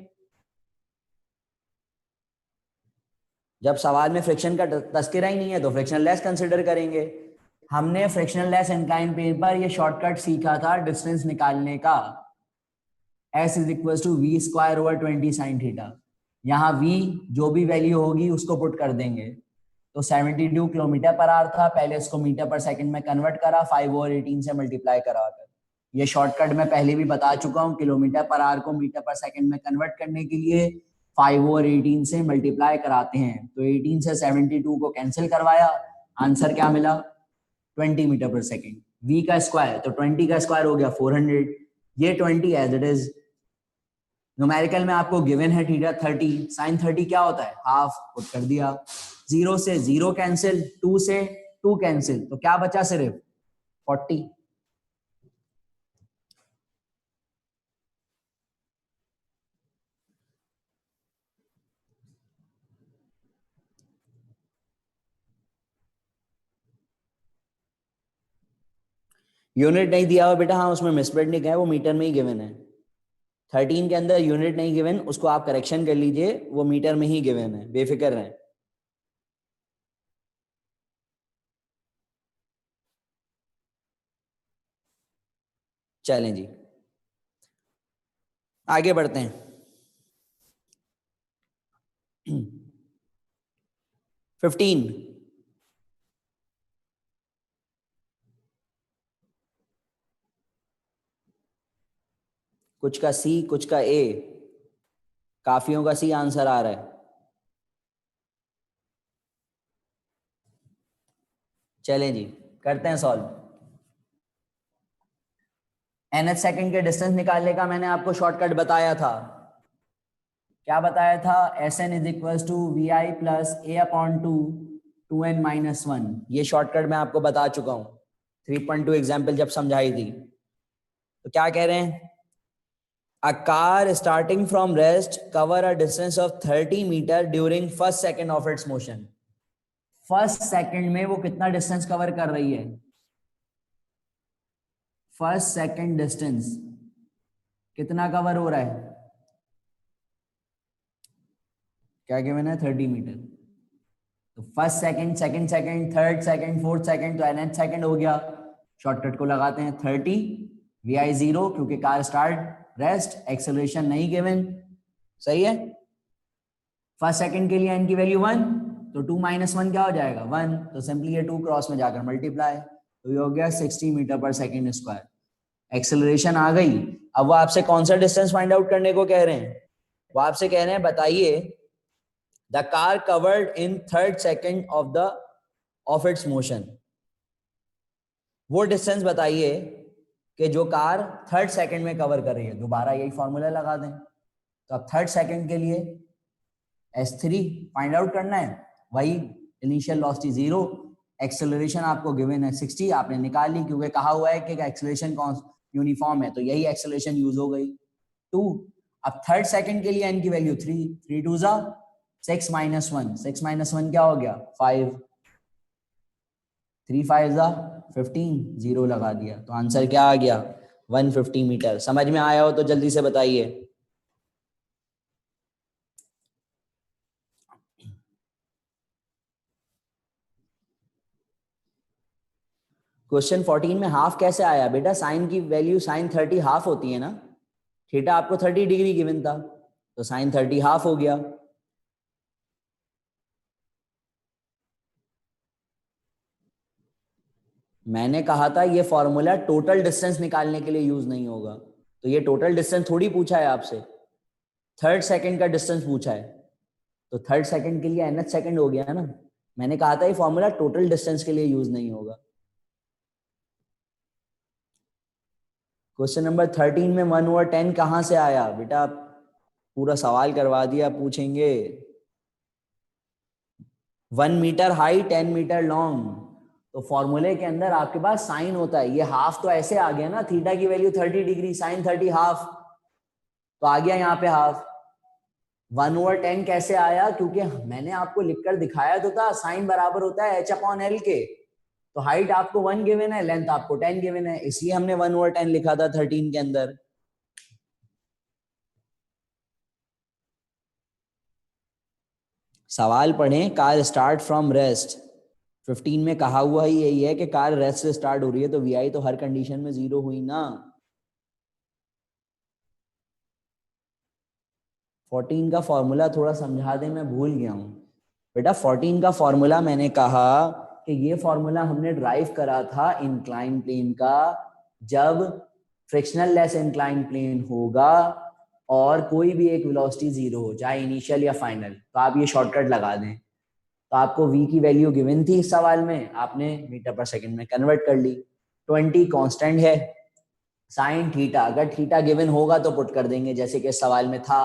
जब सवाल में फ्रिक्शन का तस्करा ही नहीं है तो फ्रिक्शन लेस कंसिडर करेंगे। हमने फ्रिक्शन लेस इंक्लाइन प्लेन पर ये शॉर्टकट सीखा था डिस्टेंस निकालने का, s = v² / 20 sin थीटा। यहाँ v जो भी वैल्यू होगी उसको पुट कर देंगे। तो 72 किलोमीटर पर आवर था, पहले इसको मीटर पर सेकंड में कन्वर्ट करा 5/18 से मल्टीप्लाई कराकर। ये शॉर्टकट मैं पहले भी बता चुका हूँ, किलोमीटर पर आवर को मीटर पर सेकंड में कन्वर्ट करने के लिए 5/18 से मल्टीप्लाई कराते हैं। तो 18 से 72 को कैंसिल करवाया, आंसर क्या मिला 20 मीटर पर सेकंड। v का स्क्वायर, तो 20 का स्क्वायर हो गया 400, ये 20 एज इट इज। न्यूमेरिकल में आपको गिवन है थीटा 30, साइन 30 क्या होता है हाफ, पुट कर दिया। 0 से 0 कैंसिल, 2 से 2 कैंसिल, तो क्या बचा सिर्फ 40। यूनिट नहीं दिया हुआ बेटा, हाँ उसमें मिसप्रिंट नहीं है, वो मीटर में ही गिवन है। 13 के अंदर यूनिट नहीं गिवन, उसको आप करेक्शन कर लीजिए, वो मीटर में ही गिवन है, बेफिक्र रहें। चलें जी आगे बढ़ते हैं। 15, कुछ का सी कुछ का ए, काफियों का सी आंसर आ रहा है। चलें जी करते हैं सॉल्व। nth सेकंड के डिस्टेंस निकालने का मैंने आपको शॉर्टकट बताया था। क्या बताया था, Sn is equal to V I plus A upon two 2n minus 1। ये शॉर्टकट मैं आपको बता चुका हूं 3.2 एग्जाम्पल जब समझाई थी। तो क्या कह रहे हैं, a car starting from rest cover a distance of 30 metre during first second of its motion. First second में वो कितना डिस्टेंस कवर कर रही है, फर्स्ट सेकंड डिस्टेंस कितना कवर हो रहा है, क्या गिवन है 30 मीटर। तो first second, second second, third second, fourth second, तो nth सेकंड हो गया। शॉर्टकट को लगाते हैं 30, वी आई 0 क्योंकि कार स्टार्ट रेस्ट, एक्सेलरेशन नहीं गिवन, सही है। फर्स्ट सेकंड के लिए n की वैल्यू 1, तो 2 माइनस 1 क्या हो जाएगा 1, तो सिंपली ये 2 क्रॉस में जाकर मल्टीप्लाई, तो ये हो गया 60 मीटर पर सेकंड स्क्वायर। एक्सेलरेशन आ गई। अब वो आपसे कौन सा डिस्टेंस फाइंड आउट करने को कह रहे हैं, वो आपसे कह रहे हैं बताइए the car covered in third second of its motion. वो डिस्टेंस बताइए कि जो कार थर्ड सेकंड में कवर कर रही है। दोबारा यही फॉर्मूला लगा दें, तो अब थर्ड सेकंड के लिए S3 फाइंड आउट करना है, वही इनिशियल वेलोसिटी 0, एक्सेलरेशन आपको गिवन है 60, आपने निकाल ली क्योंकि कहा हुआ है कि एक्सेलरेशन कौन यूनिफॉर्म है, तो यही एक्सेलरेशन यूज हो गई 2। अब थर्ड सेकंड के लिए n की वैल्यू 3, 3 2 जा 6 माइनस 1, 6 माइनस 1 क्या हो गया 5, 3 5 जा 15, 0 लगा दिया, तो आंसर क्या आ गया 150 मीटर। समझ में आया हो तो जल्दी से बताइए। क्वेश्चन 14 में हाफ कैसे आया बेटा, साइन की वैल्यू साइन 30 हाफ होती है ना, थीटा आपको 30 डिग्री गिवन था, तो साइन 30 हाफ हो गया। मैंने कहा था ये फॉर्मूला टोटल डिस्टेंस निकालने के लिए यूज नहीं होगा, तो ये टोटल डिस्टेंस थोड़ी पूछा है आपसे, थर्ड सेकंड का डिस्टेंस पूछा है, तो थर्ड सेकंड के लिए nth सेकंड हो गया ना। मैंने कहा था ये फॉर्मूला टोटल डिस्टेंस के लिए यूज नहीं होगा। क्वेश्चन नंबर 13 में 1/10 कहां से आया बेटा, पूरा सवाल करवा दिया, पूछेंगे 1 मीटर हाई 10 मीटर लॉन्ग, तो फॉर्मूले के अंदर आपके पास साइन होता है, ये हाफ तो ऐसे आ गया ना, थीटा की वैल्यू 30 डिग्री, साइन 30 हाफ, तो आ गया यहाँ पे हाफ। 1/10 कैसे आया, क्योंकि मैंने आपको लिखकर दिखाया तो था साइन बराबर होता है h/l के, तो हाइट आपको 1 गिवन है, लेंथ आपको 10 गिवन है, इसलिए हमने 1/10 लिखा था 13 के अंदर। सवाल पढ़ें, कार स्टार्ट फ्रॉम रेस्ट, 15 में कहा हुआ ही यही है कि कार रेस्ट से स्टार्ट हो रही है, तो वी आई तो हर कंडीशन में 0 हुई ना। 14 का फॉर्मूला थोड़ा समझा दे, मैं भूल गया हूं। बेटा 14 का फॉर्मूला मैंने कहा कि ये फॉर्मूला हमने ड्राइव करा था इंक्लाइन प्लेन का, जब फ्रिक्शनल लेस इंक्लाइन प्लेन होगा और कोई भी एक वेलोसिटी जीरो हो, चाहे इनिशियल या फाइनल, तो आप ये शॉर्टकट लगा दें। तो आपको v की वैल्यू गिवन थी इस सवाल में, आपने मीटर पर सेकंड में कन्वर्ट कर ली। 20 कांस्टेंट है, साइन थीटा, अगर थीटा गिवन होगा तो पुट कर देंगे, जैसे कि सवाल में था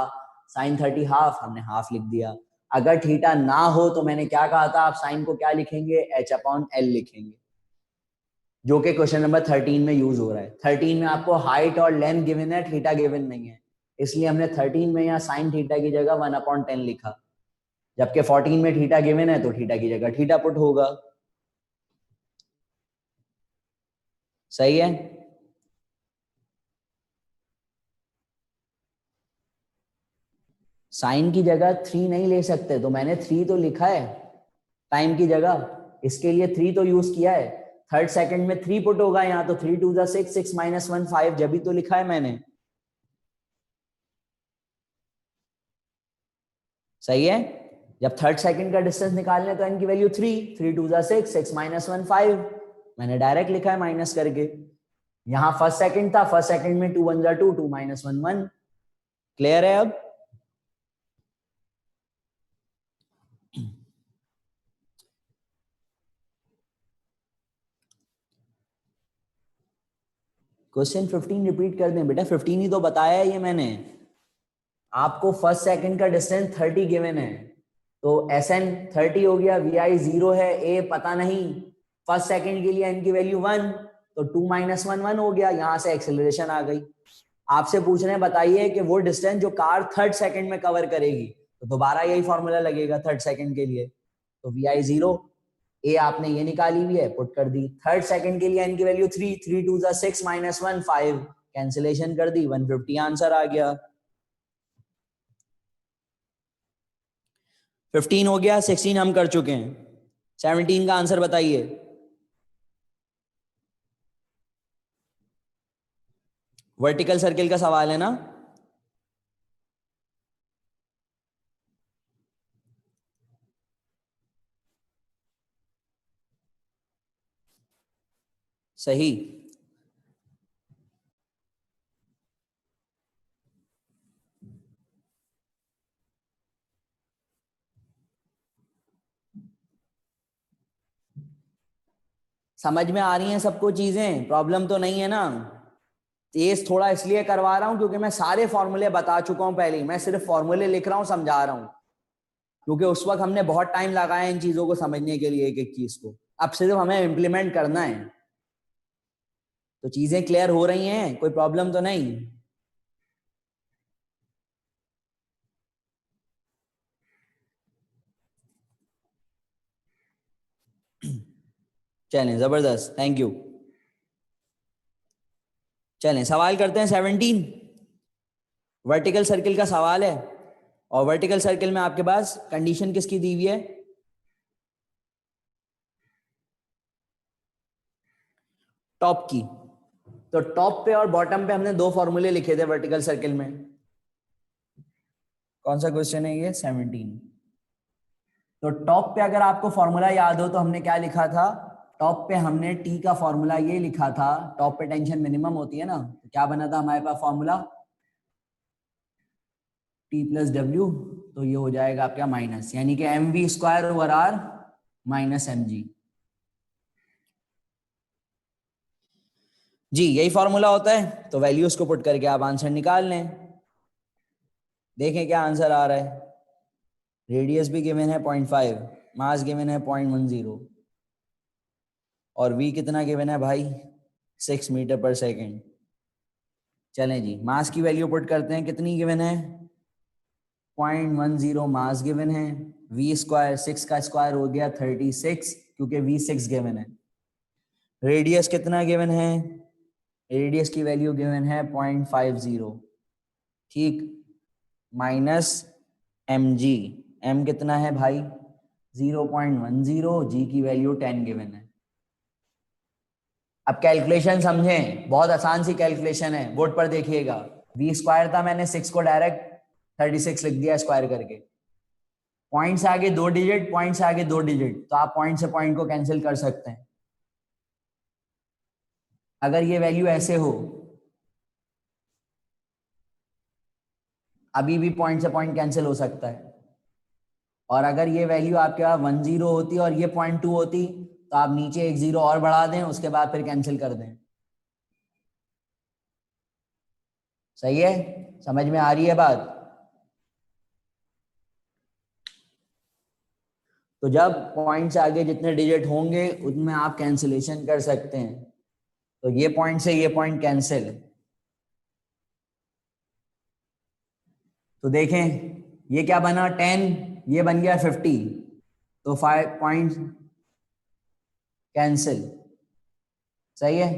साइन 30 हाफ, हमने हाफ लिख दिया। अगर थीटा ना हो तो मैंने क्या कहा था, आप साइन को क्या लिखेंगे, h/l लिखेंगे, जो कि क्वेश्चन नंबर 13 में यूज हो रहा है। 13 में आपको हाइट और लेंथ गिवन है, थीटा गिवन नहीं है, इसलिए हमने 13 में यहाँ साइन थीटा की जगह 1/10 लिखा, जबकि 14 में थीटा गिवन है तो थीटा की जगह थीटा पुट होगा। सही है। साइन की जगह 3 नहीं ले सकते, तो मैंने 3 तो लिखा है टाइम की जगह, इसके लिए 3 तो यूज किया है। थर्ड सेकंड में 3 पुट होगा यहाँ, तो 3 2 6, 6 - 1 5, जब भी तो लिखा है मैंने। सही है। जब थर्ड सेकंड का डिस्टेंस निकालने तो n की वैल्यू 3, 3 2 6, 6 - 1 5, मैंने डायरेक्ट लिखा है माइनस करके। यहाँ फर्स्ट सेकंड था, फर्स्ट सेकंड में 2 1 2, 2 - 1 1। क्लियर है अब। क्वेश्चन 15 रिपीट कर दें बेटा, 15 ही तो बताया है ये मैंने आपको। फर्स्ट सेकंड का डिस्टेंस 30 गिवन है, तो SN 30 हो गया, VI 0 है, A पता नहीं, फर्स्ट सेकंड के लिए n की वैल्यू 1, तो 2 - 1 1 हो गया, यहां से एक्सेलरेशन आ गई। आपसे पूछ रहे हैं बताइए कि वो डिस्टेंस जो कार थर्ड सेकंड में कवर करेगी, तो दोबारा यही फॉर्मूला लगेगा थर्ड सेकंड के लिए, तो VI 0, A आपने ये निकाली हुई है, पुट कर दी। थर्ड सेकंड के लिए n की वैल्यू 3, 3 2 6 - 1 5, कैंसिलेशन कर दी, 150 आंसर आ गया। 15 हो गया, 16 हम कर चुके हैं, 17 का आंसर बताइए। वर्टिकल सर्किल का सवाल है ना। सही। समझ में आ रही हैं सबको चीजें, प्रॉब्लम तो नहीं है ना। तेज थोड़ा इसलिए करवा रहा हूं क्योंकि मैं सारे फॉर्मूले बता चुका हूं पहले ही, मैं सिर्फ फॉर्मूले लिख रहा हूं, समझा रहा हूं, क्योंकि उस वक्त हमने बहुत टाइम लगाया इन चीजों को समझने के लिए, एक एक चीज को। अब सिर्फ हमें इंप्लीमेंट करना है, तो चीजें क्लियर हो रही हैं, कोई प्रॉब्लम तो नहीं। चलें, जबरदस्त, थैंक यू। चलें सवाल करते हैं 17। वर्टिकल सर्किल का सवाल है, और वर्टिकल सर्किल में आपके पास कंडीशन किसकी दी हुई है, टॉप की। तो टॉप पे और बॉटम पे हमने दो फॉर्मूले लिखे थे वर्टिकल सर्किल में। कौन सा क्वेश्चन है ये, 17। तो टॉप पे अगर आपको फॉर्मूला याद हो तो हमने क्या लिखा था, टॉप पे हमने टी का फॉर्मूला ये लिखा था, टॉप पे टेंशन मिनिमम होती है ना, तो क्या बना था हमारे पास फॉर्मूला, टी प्लस डब्ल्यू, तो ये हो जाएगा आपका माइनस, यानी कि mv² / -mg। जी यही फॉर्मूला होता है, तो वैल्यूज को पुट करके आप आंसर निकाल लें। देखें क्या आंसर आ रहा है। रेडियस भी गिवन है 0.5, मास गिवन है 0.10, और v कितना गिवन है भाई, 6 मीटर पर सेकेंड। चलें जी, मास की वैल्यू पुट करते हैं, कितनी गिवन है, 0.10 मास गिवन है, v², 6 का स्क्वायर हो गया 36, क्योंकि v 6 गिवन है। रेडियस कितना गिवन है, रेडियस की वैल्यू गिवन है 0.50, ठीक, माइनस mg, m कितना है भाई 0.10, g की वैल्यू 10 गिवन है। अब कैलकुलेशन समझें, बहुत आसान सी कैलकुलेशन है, बोर्ड पर देखिएगा। v² था, मैंने 6 को डायरेक्ट 36 लिख दिया स्क्वायर करके, पॉइंट से आगे 2 डिजिट, पॉइंट से आगे 2 डिजिट, तो आप पॉइंट से पॉइंट को कैंसिल कर सकते हैं। अगर ये वैल्यू ऐसे हो, अभी भी पॉइंट से पॉइंट कैंसिल हो सकता है। और अगर ये वैल्यू आपके पास 10 होती और ये 0.2 होती, तो आप नीचे एक 0 और बढ़ा दें, उसके बाद फिर कैंसिल कर दें। सही है? समझ में आ रही है बात? तो जब पॉइंट से आगे जितने डिजिट होंगे उनमें आप कैंसिलेशन कर सकते हैं। तो ये पॉइंट से ये पॉइंट कैंसिल। तो देखें ये क्या बना 10, ये बन गया 50, तो 5 पॉइंट कैंसिल। सही है?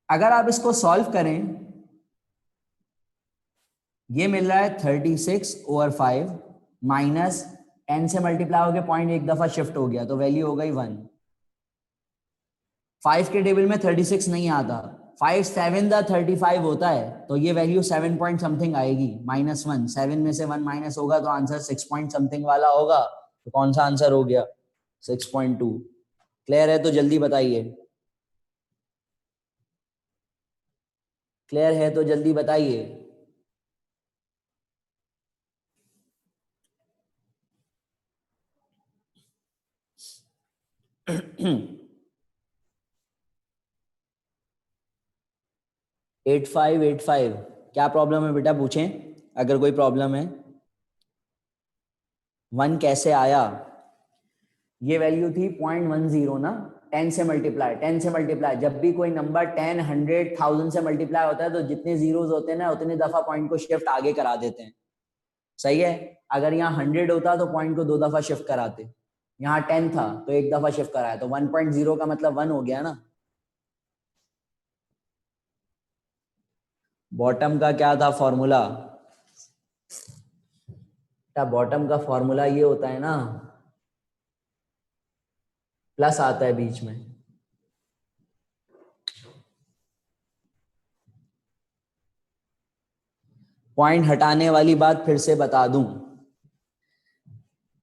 अगर आप इसको सॉल्व करें, ये मिल रहा है 36/5 माइनस 10 से मल्टीप्लाई हो गया, पॉइंट एक दफा शिफ्ट हो गया, तो वैल्यू हो गई 1। 5 के टेबल में 36 नहीं आता, 5 7 दा 35 होता है, तो ये वैल्यू 7 पॉइंट समथिंग आएगी, -1। 7 में से 1 माइनस होगा तो आंसर 6 पॉइंट समथिंग वाला होगा। तो कौन सा आंसर हो गया? 6.2। क्लियर है तो जल्दी बताइए। क्लियर है तो जल्दी बताइए। Eight five 8.5। क्या प्रॉब्लम है बेटा, पूछें अगर कोई प्रॉब्लम है। 1 कैसे आया? ये वैल्यू थी 0.10 ना, 10 से मल्टीप्लाई, 10 से मल्टीप्लाई। जब भी कोई नंबर 10, 100, 1000 से मल्टीप्लाई होता है तो जितने जीरोस होते हैं ना, उतनी दफा पॉइंट को शिफ्ट आगे करा देते हैं। सही है? अगर यहाँ 100 होता तो पॉइंट को 2 दफा शिफ्ट कराते, यहाँ 10 था तो एक दफा शिफ्ट कराया, तो 1.0 का मतलब 1 हो गया ना। बॉटम का क्या था फॉर्मूला? बॉटम का फॉर्मूला ये होता है ना, प्लस आता है बीच में। पॉइंट हटाने वाली बात फिर से बता दूं।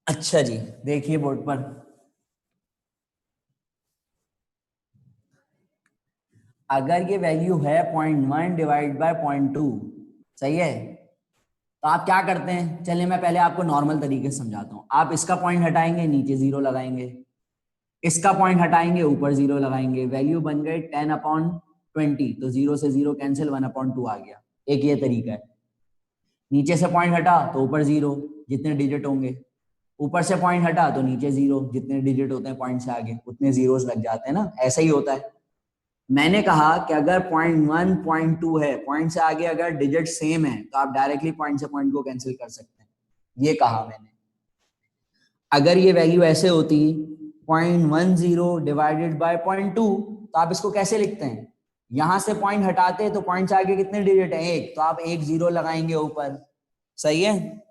अच्छा जी, देखिए बोर्ड पर, अगर ये वैल्यू है 0.1 डिवाइड बाय 0.2, सही है, तो आप क्या करते हैं? चलिए मैं पहले आपको नॉर्मल तरीके से समझाता हूं। आप इसका पॉइंट हटाएंगे, नीचे 0 लगाएंगे, इसका पॉइंट हटाएंगे, ऊपर 0 लगाएंगे, वैल्यू बन गई 10/20, तो 0 से 0 कैंसिल, 1/2 आ गया। एक ये तरीका है। नीचे से पॉइंट हटा तो ऊपर 0, जितने डिजिट होंगे, ऊपर से पॉइंट हटा तो नीचे 0, जितने डिजिट होते हैं पॉइंट से आगे उतने जीरोस लग जाते हैं ना, ऐसा ही होता है। मैंने कहा कि अगर 0.1 0.2 है, पॉइंट से आगे अगर डिजिट सेम है, तो आप डायरेक्टली पॉइंट से पॉइंट को कैंसिल कर सकते हैं, ये कहा मैंने। अगर ये वैल्यू ऐसे होती 0.10 डिवाइडेड बाय 0.2, तो आप इसको कैसे लिखते हैं? यहां से पॉइंट हटाते तो पॉइंट से आगे कितने डिजिट है? एक, तो आप एक 0 लगाएंगे ऊपर। सही है?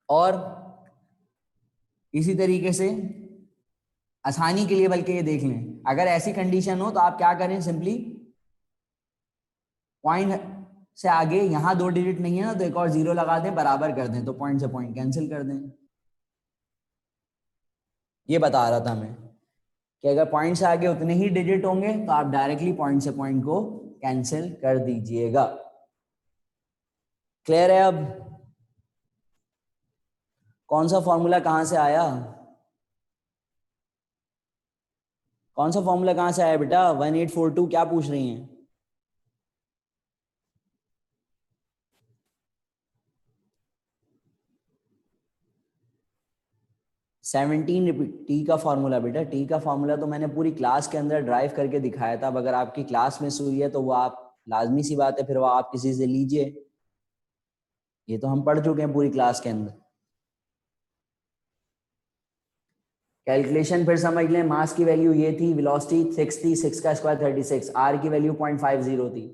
और इसी तरीके से आसानी के लिए बल्कि ये देख लें, अगर ऐसी कंडीशन हो तो आप क्या करें, सिंपली पॉइंट से आगे यहां 2 डिजिट नहीं है ना, तो एक और 0 लगा दें, बराबर कर दें, तो पॉइंट से पॉइंट कैंसिल कर दें। ये बता रहा था मैं कि अगर पॉइंट से आगे उतने ही डिजिट होंगे तो आप डायरेक्टली पॉइंट से पॉइंट को कैंसिल कर दीजिएगा। क्लियर है? अब कौन सा फॉर्मूला कहां से आया? कौन सा फॉर्मूला कहां से आया बेटा? 1842 क्या पूछ रही हैं? टी का फॉर्मूला बेटा, टी का फॉर्मूला तो मैंने पूरी क्लास के अंदर ड्राइव करके दिखाया था। अब अगर आपकी क्लास मिस हुई है तो वो आप, लाजमी सी बात है, फिर वो आप किसी से लीजिए। ये तो हम पढ़ चुके हैं पूरी क्लास के अंदर। कैलकुलेशन फिर समझ लें। मास की वैल्यू ये थी, वेलोसिटी 6 थी, 6 का स्क्वायर 36, आर की वैल्यू 0.50 थी,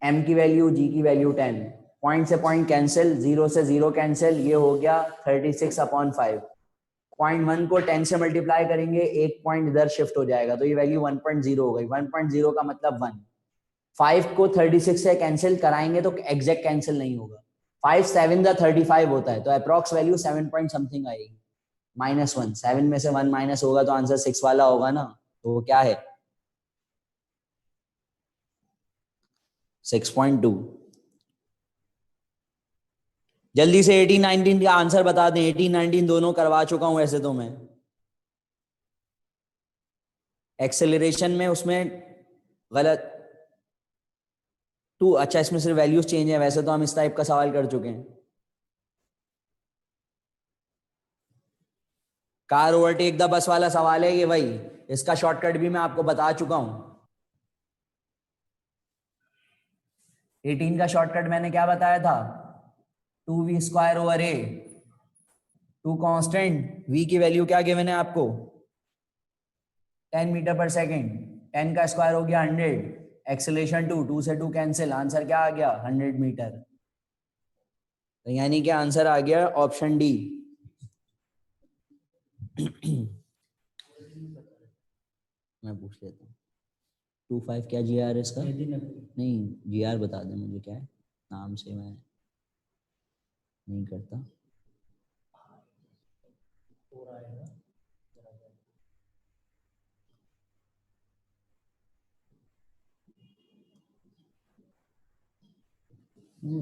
एम की वैल्यू, जी की वैल्यू 10। पॉइंट से पॉइंट कैंसिल, 0 से 0 कैंसिल, ये हो गया 36/5। 0.1 को 10 से मल्टीप्लाई करेंगे, एक पॉइंट इधर शिफ्ट हो जाएगा, तो ये वैल्यू 1.0 हो गई। 1.0 का मतलब 1। 5 को 36 से कैंसिल कराएंगे तो एग्जैक्ट कैंसिल नहीं होगा। 5 7 द 35 होता है, तो अप्रॉक्स वैल्यू 7 पॉइंट समथिंग आएगी। -1, 7 में से 1 माइनस होगा तो आंसर 6 वाला होगा ना, तो वो क्या है 6.2। जल्दी से 18 19 का आंसर बता दें। 18 19 दोनों करवा चुका हूं वैसे तो मैं। एक्सेलरेशन में उसमें गलत 2, अच्छा इसमें सिर्फ वैल्यूज चेंज है, वैसे तो हम इस टाइप का सवाल कर चुके हैं। कार ओवरटेक द बस वाला सवाल है ये, वही। इसका शॉर्टकट भी मैं आपको बता चुका हूं। 18 का शॉर्टकट मैंने क्या बताया था, 2v² / a। 2 कांस्टेंट, v की वैल्यू क्या गिवन है आपको 10 मीटर पर सेकेंड, 10 का स्क्वायर हो गया 100, एक्सेलेरेशन 2, 2 से 2 कैंसिल, आंसर क्या आ गया 100 मीटर। तो यानी कि आंसर आ गया ऑप्शन डी। मैं पूछ लेता हूँ 25 क्या जी आर इसका, नहीं जी आर बता दे मुझे क्या है, नाम से मैं नहीं करता।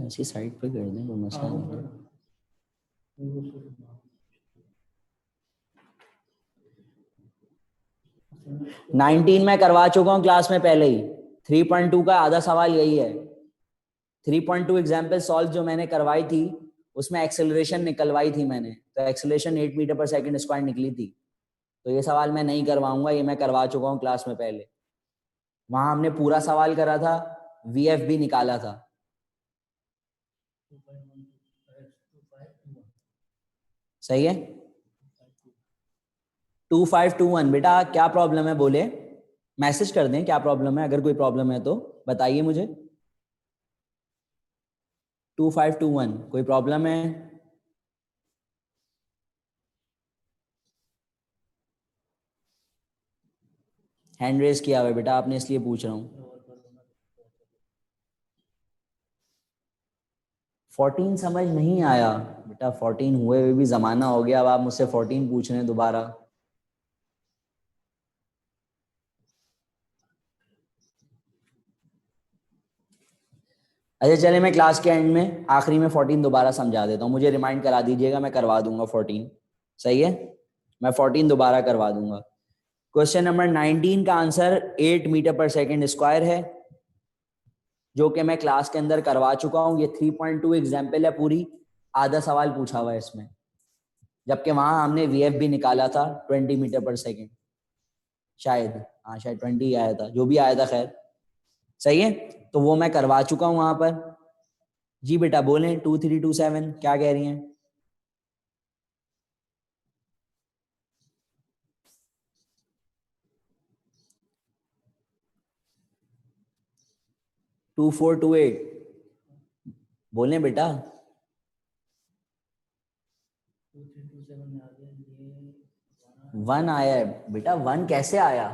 ऐसी साइड पे कर दें, कोई मसला नहीं। 19 में करवा चुका हूँ क्लास में पहले ही। 3.2 का आधा सवाल यही है। 3.2 एग्जाम्पल सॉल्व जो मैंने करवाई थी उसमें एक्सेलरेशन निकलवाई थी मैंने, तो एक्सेलरेशन 8 मीटर पर सेकंड स्क्वायर निकली थी। तो ये सवाल मैं नहीं करवाऊंगा, ये मैं करवा चुका हूँ क्लास में पहले। वहां हमने पूरा सवाल करा था, वीएफ भी निकाला था। सही है। 2521 बेटा क्या प्रॉब्लम है बोले, मैसेज कर दें क्या प्रॉब्लम है, अगर कोई प्रॉब्लम है तो बताइए मुझे। 2521 कोई प्रॉब्लम है? हैंड रेज किया हुआ है बेटा आपने, इसलिए पूछ रहा हूँ। 14 समझ नहीं आया बेटा, 14 हुए हुए भी जमाना हो गया, अब आप मुझसे 14 पूछ रहे हैं दोबारा। अच्छा चले, मैं क्लास के एंड में आखिरी में 14 दोबारा समझा देता हूँ, मुझे रिमाइंड करा दीजिएगा, मैं करवा दूंगा 14। सही है, मैं 14 दोबारा करवा दूंगा। क्वेश्चन नंबर 19 का आंसर 8 मीटर पर सेकेंड स्क्वायर है, जो कि मैं क्लास के अंदर करवा चुका हूँ। ये 3.2 एग्जाम्पल है, पूरी आधा सवाल पूछा हुआ है इसमें, जबकि वहां हमने वीएफ भी निकाला था 20 मीटर पर सेकेंड, शायद हाँ शायद 20 आया था, जो भी आया था खैर। सही है, तो वो मैं करवा चुका हूं वहां पर। जी बेटा बोलें 2327 क्या कह रही हैं? 2428 बोलें बेटा। 1 आया है बेटा, 1 कैसे आया,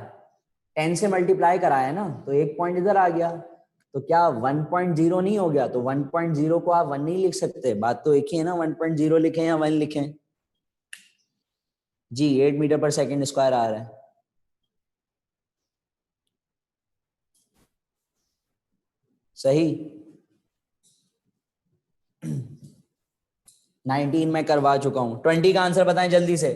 10 से मल्टीप्लाई कराया ना, तो एक पॉइंट इधर आ गया, तो क्या 1.0 नहीं हो गया? तो 1.0 को आप 1 नहीं लिख सकते, बात तो एक ही है ना, 1.0 लिखें या 1 लिखें। जी 8 मीटर पर सेकेंड स्क्वायर आ रहा है। सही। 19 में करवा चुका हूं, 20 का आंसर बताएं जल्दी से।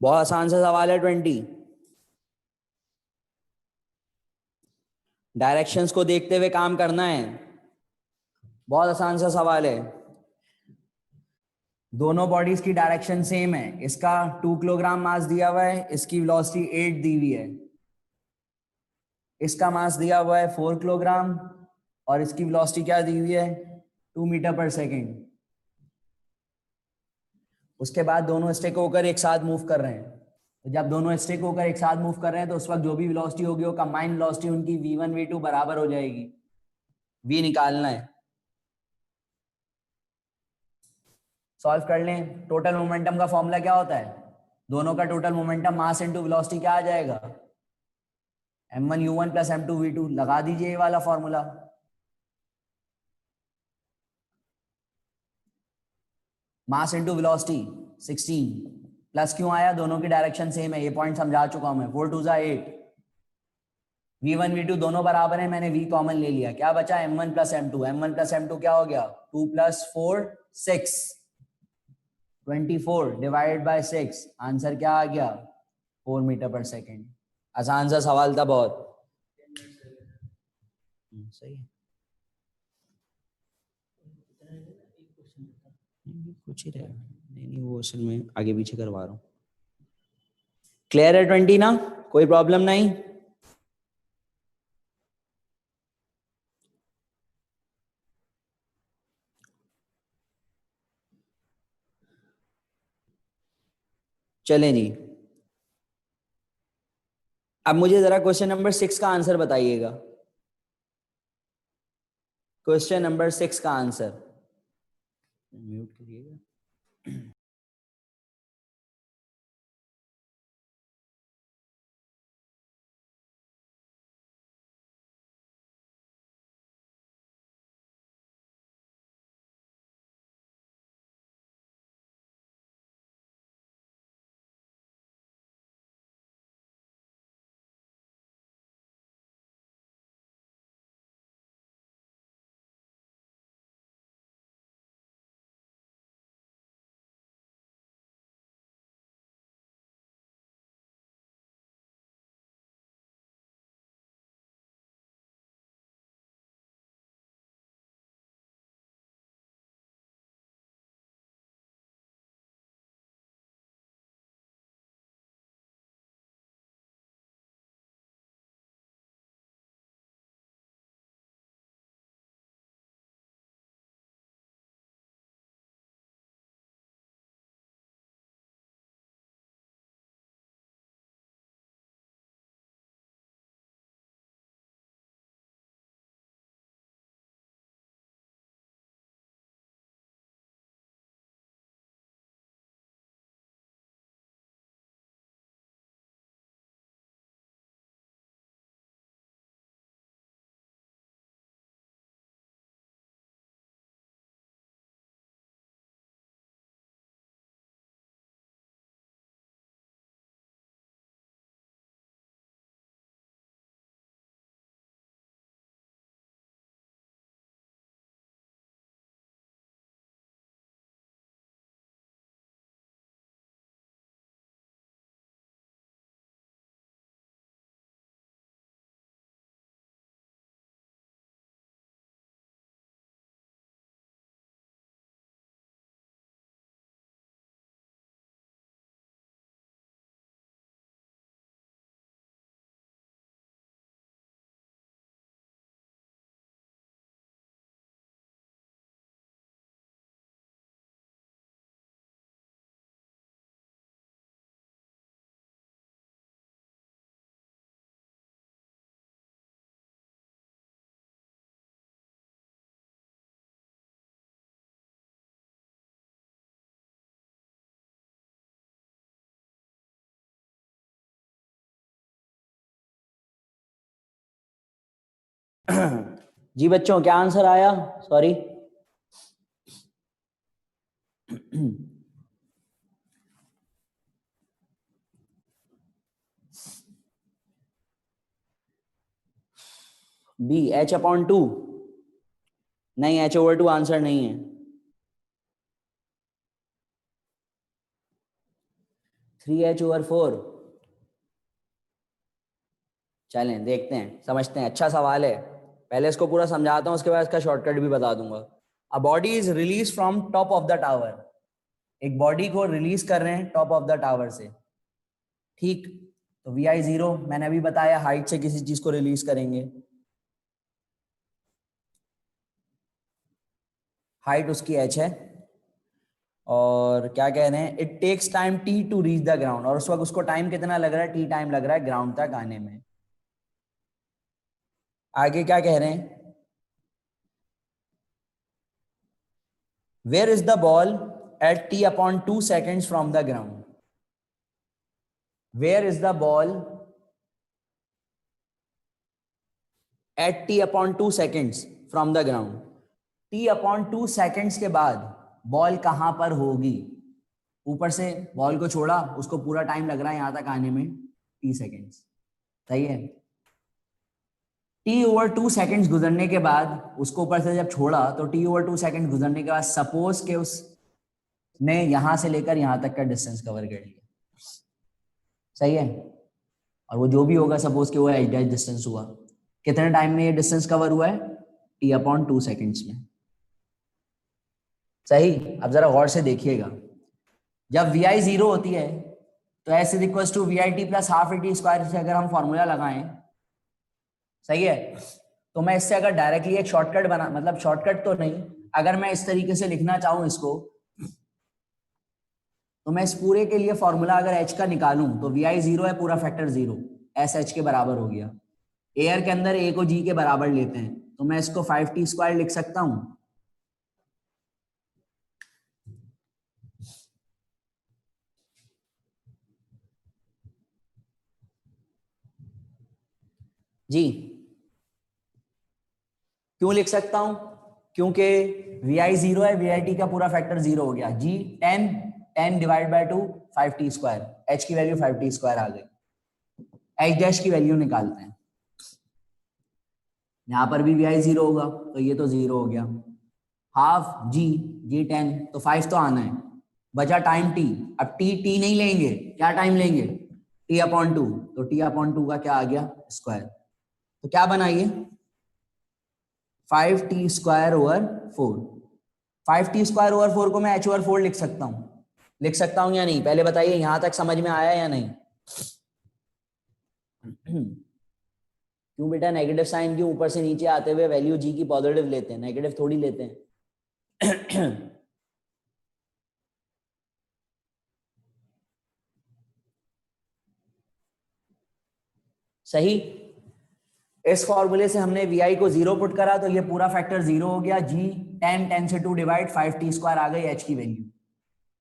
बहुत आसान सा सवाल है 20। डायरेक्शंस को देखते हुए काम करना है, बहुत आसान सा सवाल है। दोनों बॉडीज की डायरेक्शन सेम है, इसका 2 किलोग्राम मास दिया हुआ है, इसकी वेलोसिटी 8 दी हुई है, इसका मास दिया हुआ है 4 किलोग्राम और इसकी वेलोसिटी क्या दी हुई है 2 मीटर पर सेकेंड। उसके बाद दोनों स्टिक होकर एक साथ मूव कर रहे हैं, तो जब दोनों स्टिक होकर एक साथ मूव कर रहे हैं तो उस वक्त जो भी वेलोसिटी होगी वो कंबाइंड वेलोसिटी उनकी v1 v2 बराबर हो जाएगी। v निकालना है, सॉल्व कर लें। टोटल मोमेंटम का फॉर्मूला क्या होता है? दोनों का total momentum mass into velocity क्या आ जाएगा? m1 u1 plus m2 v2। लगा दीजिए ये वाला formula. Mass into velocity 16 plus क्यों आया? दोनों की डायरेक्शन सेम है, ये पॉइंट समझा चुका हूं मैं। 4 2 8, v1 v2 दोनों बराबर है, मैंने v कॉमन ले लिया, क्या बचा? m1 plus m2। m1 plus m2 क्या हो गया? 2 प्लस 4 6, 24 डिवाइड बाय 6, आंसर क्या आ गया? 4 मीटर पर सेकेंड। आसान सा सवाल था बहुत। सही है, कुछ ही रहेगा। नहीं वो असल में आगे पीछे करवा रहा हूँ। क्लियर है 20 ना? कोई प्रॉब्लम नहीं? चलें जी, अब मुझे जरा क्वेश्चन नंबर 6 का आंसर बताइएगा। क्वेश्चन नंबर 6 का आंसर म्यूट करिएगा। जी बच्चों, क्या आंसर आया? Sorry B h/2। नहीं, h/2 आंसर नहीं है। 3h/4। चलें देखते हैं, समझते हैं। अच्छा सवाल है, पहले इसको पूरा समझाता हूँ, उसके बाद इसका शॉर्टकट भी बता दूंगा। A body is release from top of the tower. एक बॉडी को रिलीज कर रहे हैं टॉप ऑफ द टावर से, ठीक? तो vi0 मैंने अभी बताया, हाइट से किसी चीज को रिलीज करेंगे, हाइट उसकी h है, और क्या कह रहे हैं, it takes time T to reach the ground, और उस वक्त उसको टाइम कितना लग रहा है, टी टाइम लग रहा है ग्राउंड तक आने में। आगे क्या कह रहे हैं, where is the ball at T upon 2 seconds from the ground, where is the ball at T upon 2 seconds from the ground, T upon 2 seconds के बाद बॉल कहां पर होगी। ऊपर से बॉल को छोड़ा, उसको पूरा टाइम लग रहा है यहां तक आने में टी सेकेंड्स, सही है। टी ओवर 2 seconds गुजरने के बाद उसको ऊपर से जब छोड़ा, तो टी ओवर 2 seconds गुजरने के बाद सपोज के उसने यहां से लेकर यहां तक का डिस्टेंस कवर कर लिया, सही है। और वो जो भी होगा, सपोज के वो एच डैश डिस्टेंस हुआ, कितने टाइम में ये डिस्टेंस कवर हुआ है, टी अपॉन 2 seconds में, सही। अब जरा गौर से देखिएगा, जब वी आई 0 होती है तो S is equal to V I T plus half A T square से अगर हम फॉर्मूला लगाएं, सही है, तो मैं इससे अगर डायरेक्टली एक शॉर्टकट बना, मतलब शॉर्टकट तो नहीं, अगर मैं इस तरीके से लिखना चाहूं इसको, तो मैं इस पूरे के लिए फॉर्मूला अगर एच का निकालूं तो वी आई 0 है, पूरा फैक्टर 0, एस एच के बराबर हो गया। एयर के अंदर ए को जी के बराबर लेते हैं, तो मैं इसको 5t स्क्वायर लिख सकता हूं। जी, क्यों लिख सकता हूं, क्योंकि वी आई 0 है, वी आई टी का पूरा फैक्टर 0 हो गया, जी 10, 10 divide by 2 5t square, H की वैल्यू 5t स्क्वायर आ गई। एच डैश की वैल्यू निकालते हैं, यहां पर भी वी आई 0 होगा, तो ये तो 0 हो गया, हाफ जी, जी 10, तो 5 तो आना है, बचा टाइम टी। अब टी नहीं लेंगे, क्या टाइम लेंगे, टी अपॉन 2, तो टी अपॉन 2 का क्या आ गया, स्क्वायर, तो क्या बनाइए 5t square over 4। 5t square over 4 को मैं h ओवर 4 लिख सकता हूं या नहीं, पहले बताइए, यहां तक समझ में आया या नहीं। क्यों बेटा नेगेटिव साइन क्यों, ऊपर से नीचे आते हुए वैल्यू जी की पॉजिटिव लेते हैं, नेगेटिव थोड़ी लेते हैं। सही, इस फॉर्मूले से हमने वी आई को 0 पुट करा, तो ये पूरा फैक्टर 0 हो गया, जी 10, 10 से 2 डिवाइड 5t स्क्वायर आ गई एच की वैल्यू।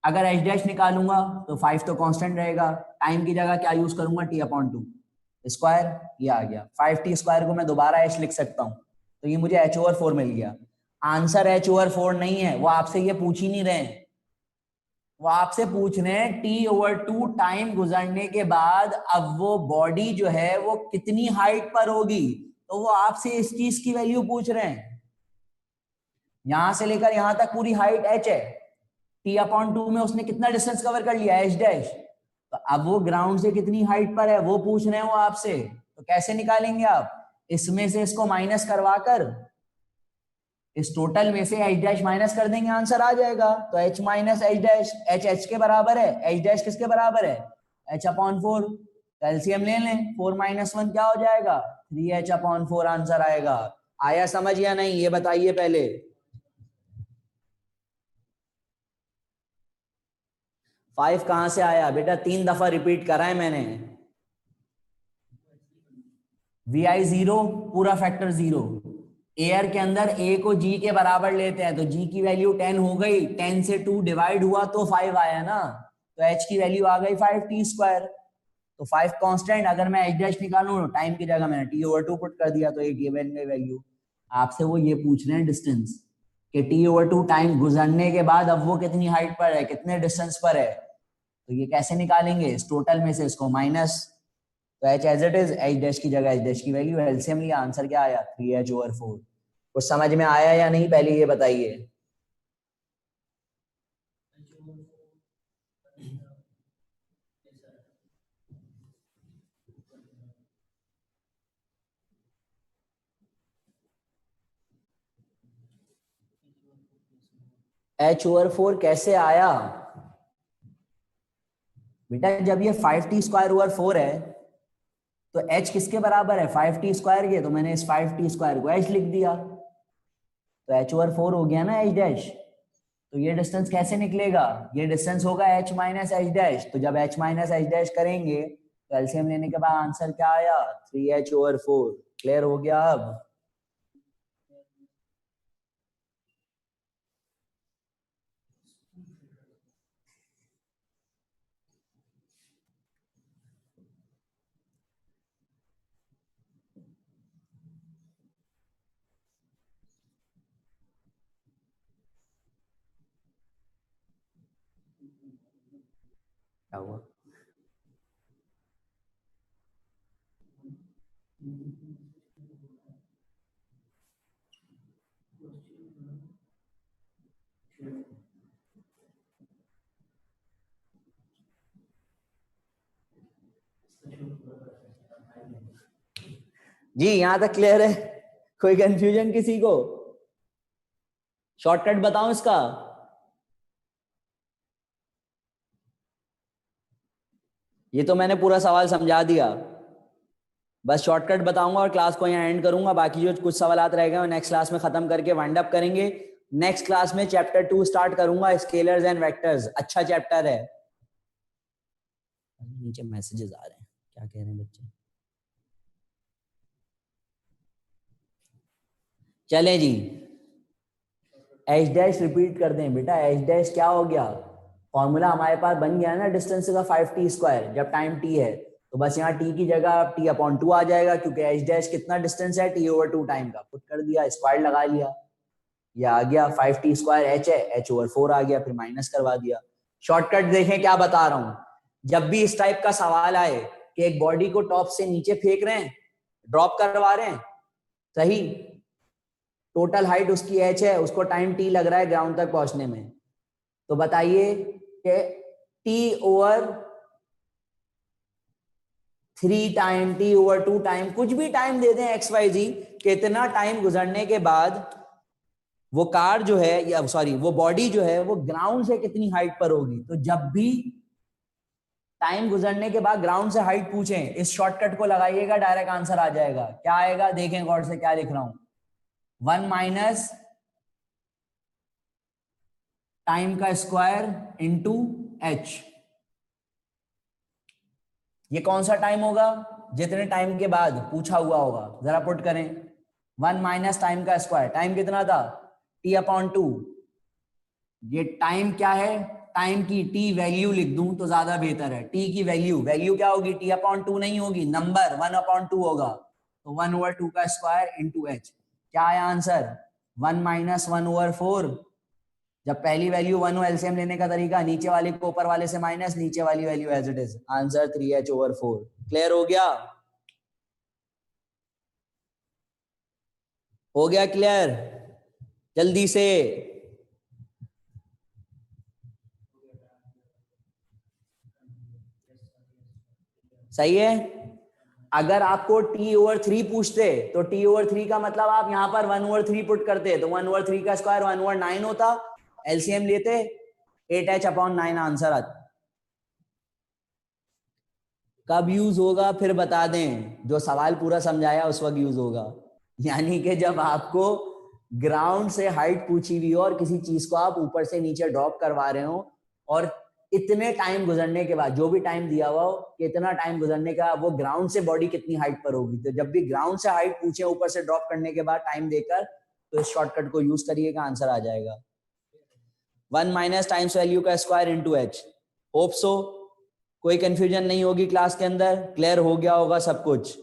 अगर एच डैश निकालूंगा तो 5 तो कांस्टेंट रहेगा, टाइम की जगह क्या यूज करूंगा, टी अपॉन 2 स्क्वायर, ये आ गया 5t स्क्वायर को मैं दोबारा एच लिख सकता हूं, तो ये मुझे एच ओवर 4 मिल गया। आंसर एच ओवर 4 नहीं है, वो आपसे ये पूछ ही नहीं रहे हैं, वो आपसे पूछ रहे हैं टी ओवर 2 टाइम गुजरने के बाद अब वो बॉडी जो है वो कितनी हाइट पर होगी, तो वो आपसे इस चीज की वैल्यू पूछ रहे हैं। यहां से लेकर यहां तक पूरी हाइट एच है, टी अपॉन 2 में उसने कितना डिस्टेंस कवर कर लिया, एच डैश, तो अब वो ग्राउंड से कितनी हाइट पर है वो पूछ रहे हैं वो आपसे, तो कैसे निकालेंगे आप, इसमें से इसको माइनस करवाकर इस टोटल में से एच डैश माइनस कर देंगे, आंसर आ जाएगा। तो H minus H dash, H H के बराबर है, एच डैश किसके बराबर है, एच अपॉन 4, कैल्सियम ले लें, 4 माइनस 1 क्या हो जाएगा, 3h अपॉन 4 आंसर आएगा। आया समझ या नहीं, ये बताइए पहले। 5 कहां से आया बेटा, 3 दफा रिपीट करा है मैंने। वी आई 0, पूरा फैक्टर 0, एयर के अंदर ए को जी के बराबर लेते हैं, तो जी की वैल्यू 10 हो गई, 10 से 2 डिवाइड हुआ तो 5 आया ना, तो एच की वैल्यू आ गई 5t स्क्वायर, तो 5 कांस्टेंट, अगर मैं एच डैश निकालूं टाइम की जगह मैंने टी ओवर 2 पुट कर दिया, तो एक गिवन वैल्यू। आपसे वो ये पूछ रहे हैं डिस्टेंस, कि टी ओवर 2 टाइम गुजरने के बाद अब वो कितनी हाइट पर है, कितने डिस्टेंस पर है, तो ये कैसे निकालेंगे, इस टोटल में से इसको माइनस, तो H as it is, H dash की जगह एच डैश की वैल्यू, एलसीएम लिया, आंसर क्या आया 3h ओवर 4। कुछ समझ में आया या नहीं, पहले ये बताइए। h ओवर 4 कैसे आया बेटा, जब ये 5t स्क्वायर ओवर 4 है तो h किसके बराबर है, 5t स्क्वायर के, तो मैंने इस 5t स्क्वायर को h लिख दिया, तो h ओवर 4 हो गया ना h डैश। तो ये डिस्टेंस कैसे निकलेगा, ये डिस्टेंस होगा h माइनस एच डैश। तो जब h माइनस एच डैश करेंगे तो एलसीएम लेने के बाद आंसर क्या आया, 3h/4। क्लियर हो गया अब? क्या हुआ? जी यहां तक क्लियर है? कोई कंफ्यूजन किसी को? शॉर्टकट बताऊं इसका? ये तो मैंने पूरा सवाल समझा दिया, बस शॉर्टकट बताऊंगा और क्लास को यहाँ एंड करूंगा। बाकी जो कुछ सवाल रह गए नेक्स्ट क्लास में खत्म करके वाइंड अप करेंगे। नेक्स्ट क्लास में चैप्टर 2 स्टार्ट करूंगा, स्केलर्स एंड वेक्टर्स। अच्छा चैप्टर है। नीचे मैसेजेस आ रहे हैं, क्या कह रहे हैं बच्चे? चलें जी, एच डैश रिपीट कर दें बेटा। एच डैश क्या हो गया, फॉर्मूला हमारे पास बन गया ना डिस्टेंस का 5t² जब टाइम t है। तो बस यहाँ t की जगह t/2 आ जाएगा, क्योंकि एच डैश कितना डिस्टेंस है, t/2 टाइम का। पुट कर दिया, स्क्वायर लगा लिया, ये आ गया 5t² h है, h/4 आ गया, फिर माइनस करवा दिया। शॉर्टकट देखें क्या बता रहा हूं। जब भी इस टाइप का सवाल आए कि एक बॉडी को टॉप से नीचे फेंक रहे हैं, ड्रॉप करवा रहे हैं, सही, टोटल हाइट उसकी h है, उसको टाइम t लग रहा है ग्राउंड तक पहुंचने में, तो बताइए कि t/3 टाइम, t/2 टाइम, कुछ भी टाइम दे दें xyz, कितना टाइम गुजरने के बाद वो कार जो है, या सॉरी वो बॉडी जो है, वो ग्राउंड से कितनी हाइट पर होगी। तो जब भी टाइम गुजरने के बाद ग्राउंड से हाइट पूछें, इस शॉर्टकट को लगाइएगा, डायरेक्ट आंसर आ जाएगा। क्या आएगा देखें गौर से, क्या लिख रहा हूं, 1 माइनस टाइम का स्क्वायर इंटू h। ये कौन सा टाइम होगा, जितने टाइम के बाद पूछा हुआ होगा, जरा पुट करें। 1 माइनस टाइम का स्क्वायर, टाइम कितना था, t/2। ये टाइम क्या है, टाइम की t वैल्यू लिख दूं तो ज्यादा बेहतर है। t की वैल्यू, वैल्यू क्या होगी, t/2 नहीं होगी, नंबर 1/2 होगा। तो 1/2 का स्क्वायर इंटू h। क्या आया आंसर, 1 माइनस 1/4। जब पहली वैल्यू 1 हो, एलसीएम लेने का तरीका, नीचे वाली को ऊपर वाले से माइनस, नीचे वाली value as it is, answer 3h/4। Clear हो गया? हो गया क्लियर? जल्दी से। सही है। अगर आपको t/3 पूछते तो t/3 का मतलब आप यहां पर 1/3 पुट करते, तो 1/3 का स्क्वायर 1/9 होता, एलसीएम लेते, 8h/9 आंसर आता। कब यूज होगा फिर बता दें, जो सवाल पूरा समझाया उस वक्त यूज होगा। यानी कि जब आपको ग्राउंड से हाइट पूछी हुई हो और किसी चीज को आप ऊपर से नीचे ड्रॉप करवा रहे हो, और इतने टाइम गुजरने के बाद, जो भी टाइम दिया हुआ हो, कितना टाइम गुजरने का वो ग्राउंड से बॉडी कितनी हाइट पर होगी। तो जब भी ग्राउंड से हाइट पूछे ऊपर से ड्रॉप करने के बाद टाइम देकर, तो इस शॉर्टकट को यूज करिएगा, आंसर आ जाएगा। 1 माइनस टाइम्स वैल्यू का square into h। Hope so कोई कंफ्यूजन नहीं होगी क्लास के अंदर, क्लियर हो गया होगा सब कुछ।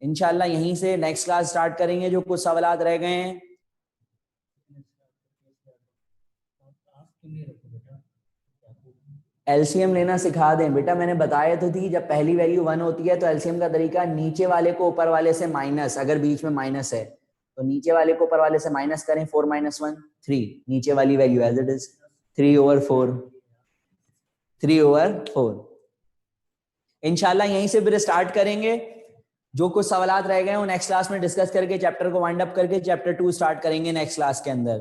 इंशाल्लाह यहीं से नेक्स्ट क्लास स्टार्ट करेंगे, जो कुछ सवाल रह गए हैं। एलसीएम लेना सिखा दें बेटा, मैंने बताया तो थी, जब पहली वैल्यू 1 होती है तो एलसीएम का तरीका, नीचे वाले को ऊपर वाले से माइनस, अगर बीच में माइनस है तो नीचे वाले को ऊपर वाले से माइनस करें। 4 - 1 3, नीचे वाली वैल्यू एज इट इज 3/4, 3/4। इंशाल्लाह यहीं से फिर स्टार्ट करेंगे। जो कुछ सवाल रह गए हैं वो नेक्स्ट क्लास में डिस्कस करके चैप्टर को वाइंड अप करके चैप्टर 2 स्टार्ट करेंगे नेक्स्ट क्लास के अंदर।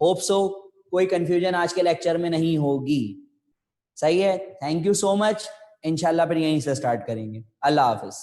होप सो कोई कंफ्यूजन आज के लेक्चर में नहीं होगी। सही है, थैंक यू सो मच। इंशाल्लाह फिर यहीं से स्टार्ट करेंगे। अल्लाह हाफिज।